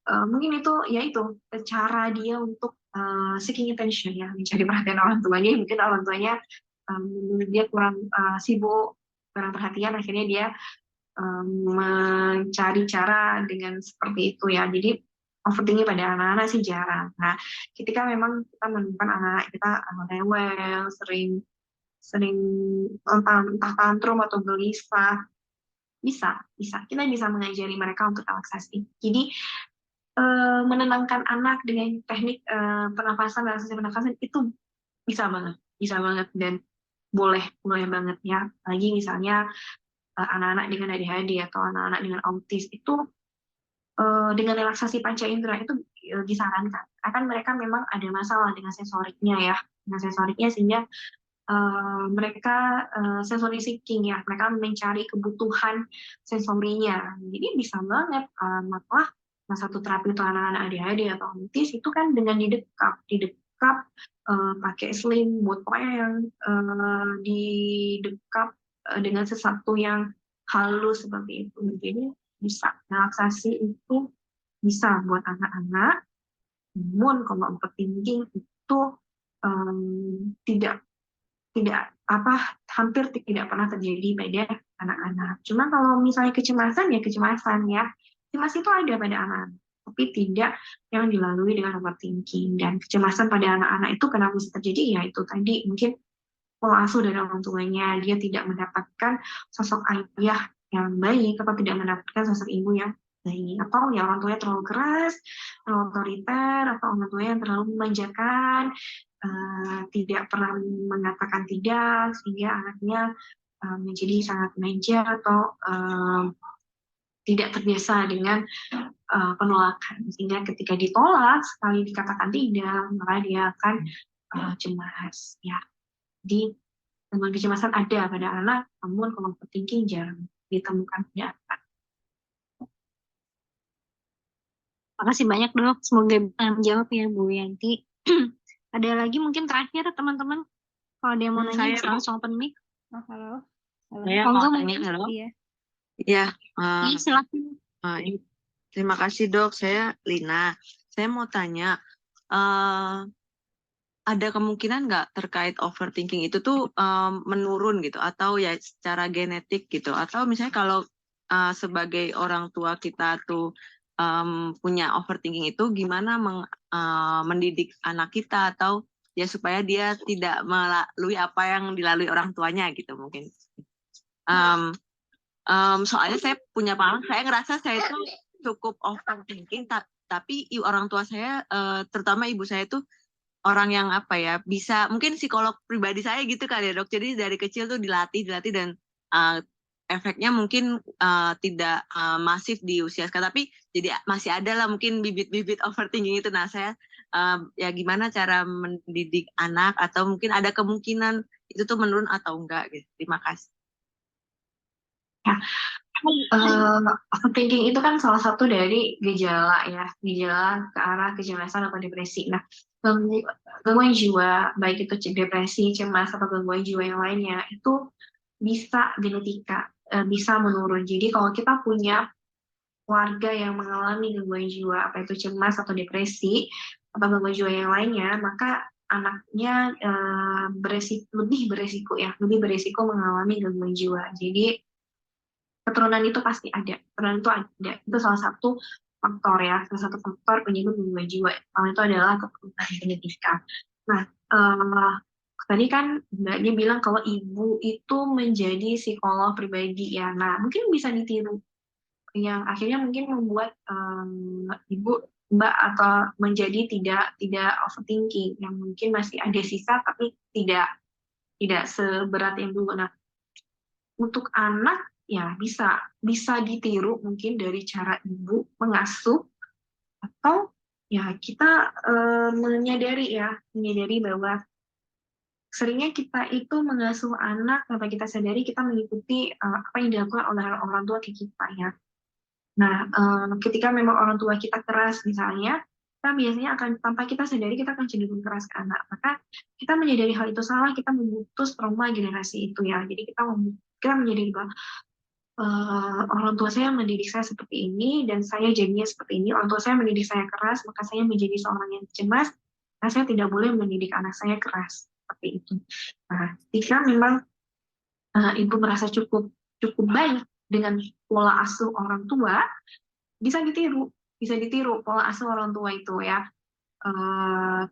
Mungkin itu ya itu cara dia untuk seeking attention ya, mencari perhatian orang tuanya. Mungkin orang tuanya menurut dia kurang sibuk, kurang perhatian, akhirnya dia mencari cara dengan seperti itu ya. Jadi overthinking pada anak-anak sih jarang. Nah, ketika memang kita menemukan anak kita rewel, sering sering entah tantrum atau gelisah, bisa kita bisa mengajari mereka untuk relaksasi. Jadi menenangkan anak dengan teknik pernafasan, relaksasi pernafasan itu bisa banget dan boleh banget ya. Lagi misalnya anak-anak dengan ADHD atau anak-anak dengan autis itu dengan relaksasi panca indera itu disarankan. Akan mereka memang ada masalah dengan sensoriknya ya, dengan sensoriknya sehingga mereka sensory seeking ya, mereka mencari kebutuhan sensorinya. Jadi bisa banget malah satu terapi untuk anak-anak ADHD atau autis itu kan dengan didekap pakai selimut, pokoknya yang didekap dengan sesuatu yang halus seperti itu. Jadi bisa relaksasi itu bisa buat anak-anak. Namun kalau overthinking itu tidak hampir tidak pernah terjadi pada anak-anak. Cuma kalau misalnya kecemasan ya. Cemas itu ada pada anak, tapi tidak yang dilalui dengan overthinking. Dan kecemasan pada anak-anak itu kenapa bisa terjadi? Ya itu tadi mungkin pola asuh dari orang tuanya, dia tidak mendapatkan sosok ayah yang baik atau tidak mendapatkan sosok ibu yang baik, atau ya orang tuanya terlalu keras, terlalu otoriter, atau orang tuanya yang terlalu memanjakan, tidak pernah mengatakan tidak, sehingga anaknya menjadi sangat manja atau tidak terbiasa dengan penolakan. Sehingga ketika ditolak, sekali dikatakan tidak, maka dia akan cemas. Ya. Jadi gangguan kecemasan ada pada anak, namun kalau overthinking jarang ditemukan pada anak. Makasih banyak dok, semoga bisa menjawab ya Bu Yanti. Ada lagi mungkin terakhir teman-teman, kalau ada yang mau nanya bisa langsung open mic. Oh, halo. Saya Monggo, mau mungkin. tanya, halo. Iya. Ya, Iya, silakan. terima kasih dok. Saya Lina. Saya mau tanya, ada kemungkinan nggak terkait overthinking itu tuh menurun gitu, atau ya secara genetik gitu, atau misalnya kalau sebagai orang tua kita tuh punya overthinking itu, gimana mendidik anak kita atau ya supaya dia tidak melalui apa yang dilalui orang tuanya gitu mungkin. Soalnya saya punya pengalaman, saya ngerasa saya itu cukup overthinking, tapi orang tua saya, terutama ibu saya itu orang yang apa ya, bisa mungkin psikolog pribadi saya gitu kali ya dok. Jadi dari kecil tuh dilatih dan efeknya mungkin tidak masif di usia sekarang, tapi jadi masih ada lah mungkin bibit-bibit overthinking itu. Nah saya ya gimana cara mendidik anak, atau mungkin ada kemungkinan itu tuh menurun atau enggak gitu. Terima kasih. Ya, overthinking itu kan salah satu dari gejala ya, gejala ke arah kecemasan atau depresi. Nah, gangguan jiwa, baik itu depresi, cemas, atau gangguan jiwa yang lainnya, itu bisa genetika, bisa menurun. Jadi kalau kita punya warga yang mengalami gangguan jiwa, apa itu cemas atau depresi, atau gangguan jiwa yang lainnya, maka anaknya lebih beresiko mengalami gangguan jiwa. Jadi keturunan itu pasti ada, keturunan itu ada. Itu salah satu faktor ya, salah satu faktor penyebab gangguan jiwa. Itu adalah keturunan genetika. Nah, tadi kan Mbaknya bilang kalau ibu itu menjadi psikolog pribadi ya. Nah, mungkin bisa ditiru. Yang akhirnya mungkin membuat ibu Mbak atau menjadi tidak overthinking, yang mungkin masih ada sisa tapi tidak tidak seberat yang dulu. Nah, untuk anak ya bisa ditiru mungkin dari cara ibu mengasuh, atau ya kita menyadari bahwa seringnya kita itu mengasuh anak tanpa kita sadari kita mengikuti apa yang dilakukan oleh orang tua ke kita ya. Nah, ketika memang orang tua kita keras misalnya, kita biasanya akan tanpa kita sadari kita akan cenderung keras ke anak. Maka kita menyadari hal itu salah, kita memutus trauma generasi itu ya. Jadi kita menyadari bahwa orang tua saya mendidik saya seperti ini dan saya jadinya seperti ini. Orang tua saya mendidik saya keras, maka saya menjadi seorang yang cemas. Nah, saya tidak boleh mendidik anak saya keras seperti itu. Nah, jika memang ibu merasa cukup baik dengan pola asuh orang tua, bisa ditiru pola asuh orang tua itu ya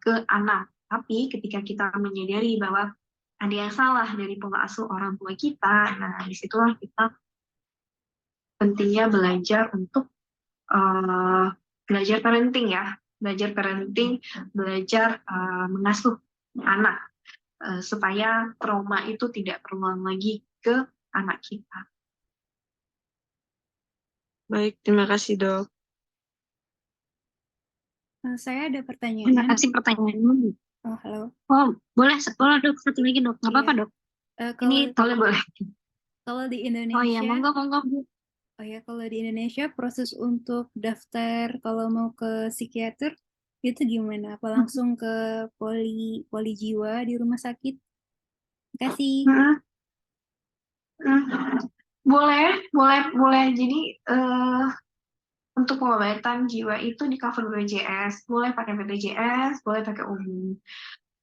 ke anak. Tapi ketika kita menyadari bahwa ada yang salah dari pola asuh orang tua kita, nah disitulah kita pentingnya belajar untuk belajar parenting ya, belajar mengasuh anak supaya trauma itu tidak terulang lagi ke anak kita. Baik, terima kasih dok. Saya ada Terima pertanyaan. kasih pertanyaannya. Oh, halo. Oh, boleh dok, satu lagi dok. Nggak apa-apa Iya. dok. Kalau Ini Boleh. kalau di oh iya, Indonesia, monggo Bu. oh ya, kalau di Indonesia proses untuk daftar kalau mau ke psikiater itu gimana? Apa langsung ke poli jiwa di rumah sakit? Terima kasih. Boleh. Jadi untuk pengobatan jiwa itu di cover BPJS, boleh pakai BPJS, boleh pakai umum.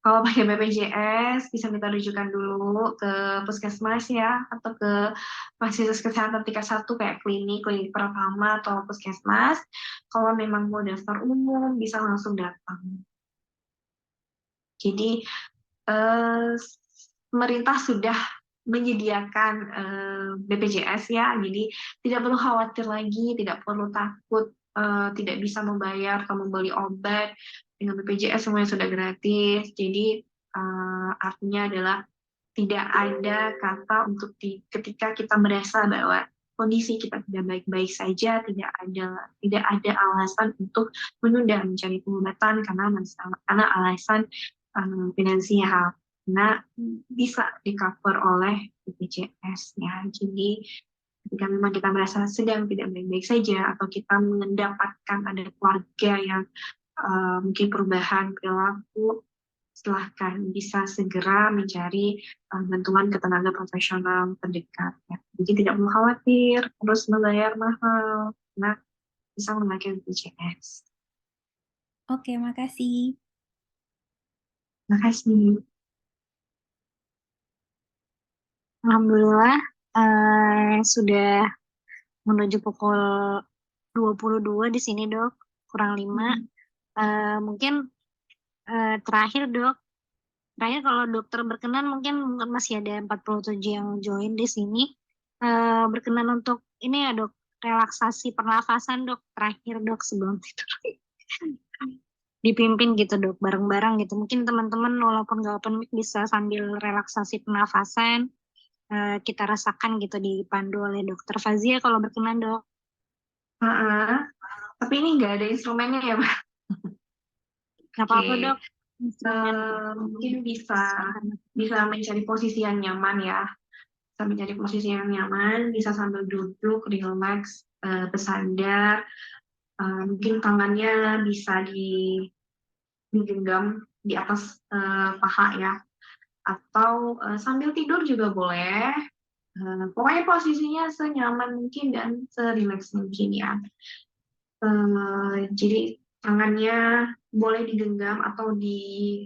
Kalau pakai BPJS bisa minta rujukan dulu ke puskesmas ya, atau ke fasilitas kesehatan tingkat 1 kayak klinik pertama atau puskesmas. Kalau memang mau daftar umum bisa langsung datang. Jadi pemerintah sudah menyediakan BPJS ya, jadi tidak perlu khawatir lagi, tidak perlu takut tidak bisa membayar atau membeli obat. Dengan BPJS semuanya sudah gratis. Jadi artinya adalah tidak ada kata untuk ketika kita merasa bahwa kondisi kita tidak baik-baik saja, tidak ada alasan untuk menunda mencari pengobatan karena alasan finansial. Nah, bisa di-cover oleh BPJS ya. Jadi ketika memang kita merasa sedang tidak baik-baik saja atau kita mendapatkan ada keluarga yang mungkin perubahan perilaku, silahkan bisa segera mencari bantuan ke tenaga profesional terdekat ya. Jadi tidak perlu khawatir terus membayar mahal, nah bisa memakai BPJS. Oke, makasih. Makasih. Alhamdulillah sudah menuju pukul 22 di sini dok, kurang 5. Mungkin terakhir dok, kalau dokter berkenan mungkin masih ada 47 yang join di sini. Berkenan untuk ini ya dok, relaksasi pernafasan dok, terakhir dok sebelum tidur. Dipimpin gitu dok, bareng-bareng gitu. Mungkin teman-teman walaupun nggak open mic bisa sambil relaksasi pernafasan. Kita rasakan gitu dipandu oleh dokter Fazia kalau berkenan dok. Tapi ini nggak ada instrumennya ya Mbak? Nggak apa-apa dok. Mungkin bisa mencari posisi yang nyaman ya. Bisa mencari posisi yang nyaman, bisa sambil duduk, relax, bersandar. Mungkin tangannya bisa digenggam di atas paha ya. Atau sambil tidur juga boleh. Pokoknya posisinya senyaman mungkin dan serileks mungkin ya. Jadi tangannya boleh digenggam atau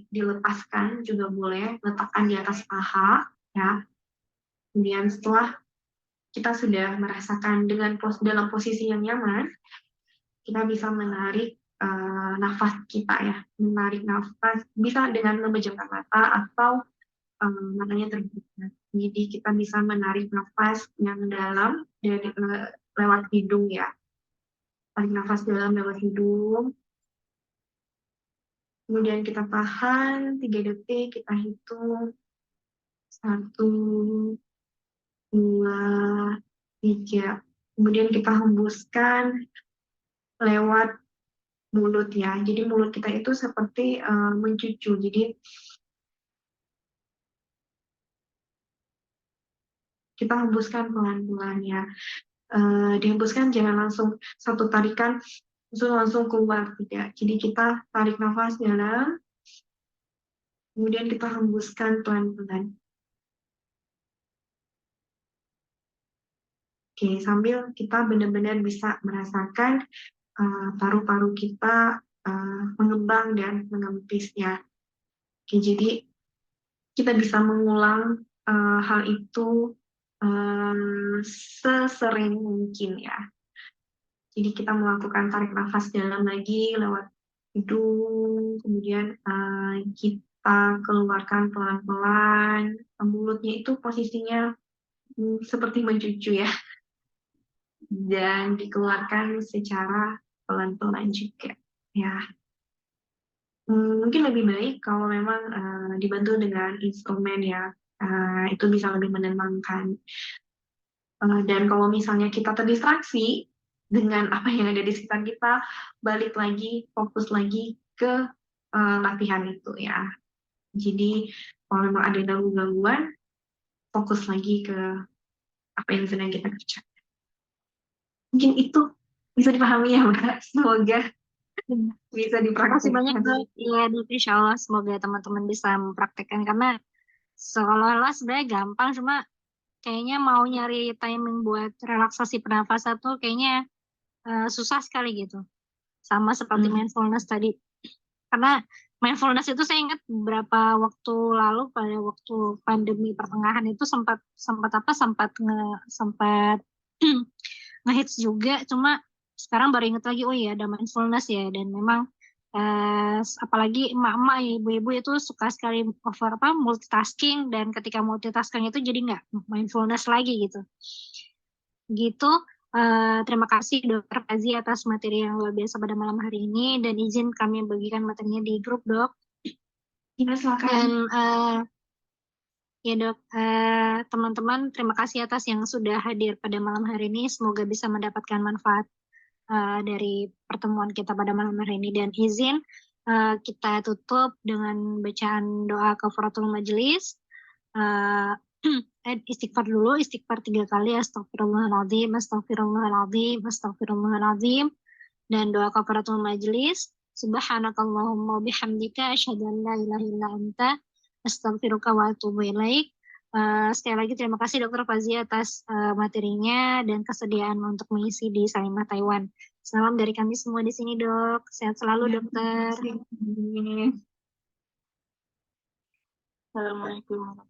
dilepaskan juga boleh, letakkan di atas paha ya. Kemudian setelah kita sudah merasakan dalam posisi yang nyaman, kita bisa menarik nafas kita ya, menarik nafas bisa dengan memejamkan mata atau matanya terbuka. Jadi kita bisa menarik nafas yang dalam dari lewat hidung ya. Tarik nafas dalam lewat hidung. Kemudian kita tahan 3 detik, kita hitung 1, 2, 3. Kemudian kita hembuskan lewat mulut ya. Jadi mulut kita itu seperti mencucu. Jadi kita hembuskan pelan-pelan ya. Dihembuskan jangan langsung satu tarikan langsung keluar, tidak. Jadi kita tarik nafas dalam, kemudian kita hembuskan pelan-pelan. Oke, sambil kita benar-benar bisa merasakan paru-paru kita mengembang dan mengempis ya. Oke, jadi kita bisa mengulang hal itu sesering mungkin ya. Jadi kita melakukan tarik nafas dalam lagi lewat hidung, kemudian kita keluarkan pelan-pelan. Mulutnya itu posisinya seperti mencucu ya, dan dikeluarkan secara pelan-pelan juga ya. Mungkin lebih baik kalau memang dibantu dengan instrumen ya, itu bisa lebih menenangkan. Dan kalau misalnya kita terdistraksi dengan apa yang ada di sekitar kita, balik lagi, fokus lagi ke latihan itu ya. Jadi kalau memang ada gangguan, fokus lagi ke apa yang sedang kita kerjakan. Mungkin itu bisa dipahami ya Mbak. Semoga bisa Terima kasih banyak dipraktikkan. Dok. Ya, Dok, insya Allah semoga teman-teman bisa mempraktekkan karena seolah-olah sebenarnya gampang, cuma kayaknya mau nyari timing buat relaksasi pernafasan tuh kayaknya susah sekali gitu. Sama seperti mindfulness tadi. Karena mindfulness itu saya ingat beberapa waktu lalu pada waktu pandemi pertengahan itu sempat ngehits juga, cuma sekarang baru ingat lagi, oh iya ada mindfulness ya. Dan memang apalagi emak-emak, ibu-ibu itu suka sekali multitasking, dan ketika multitasking itu jadi nggak mindfulness lagi gitu. Terima kasih Dokter Fazi atas materi yang luar biasa pada malam hari ini, dan izin kami bagikan materinya di grup Dok. Ya, silakan. Dan ya Dok, teman-teman terima kasih atas yang sudah hadir pada malam hari ini. Semoga bisa mendapatkan manfaat dari pertemuan kita pada malam hari ini, dan izin kita tutup dengan bacaan doa kafaratul majelis. Istighfar dulu, istighfar 3 kali, astagfirullahaladzim, astagfirullahaladzim, astagfirullahaladzim, dan doa kafaratul majelis, subhanakallahumma bihamdika asyhadu an la ilaha illa anta astaghfiruka wa atubu ilaik. Sekali lagi terima kasih Dokter Fazi atas materinya dan kesediaan untuk mengisi di Salimah Taiwan. Salam dari kami semua di sini Dok. Sehat selalu Dokter. Assalamualaikum.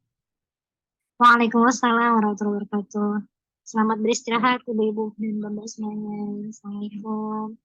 Waalaikumsalam warahmatullahi wabarakatuh. Selamat beristirahat Ibu-ibu dan Bapak semuanya. Assalamualaikum.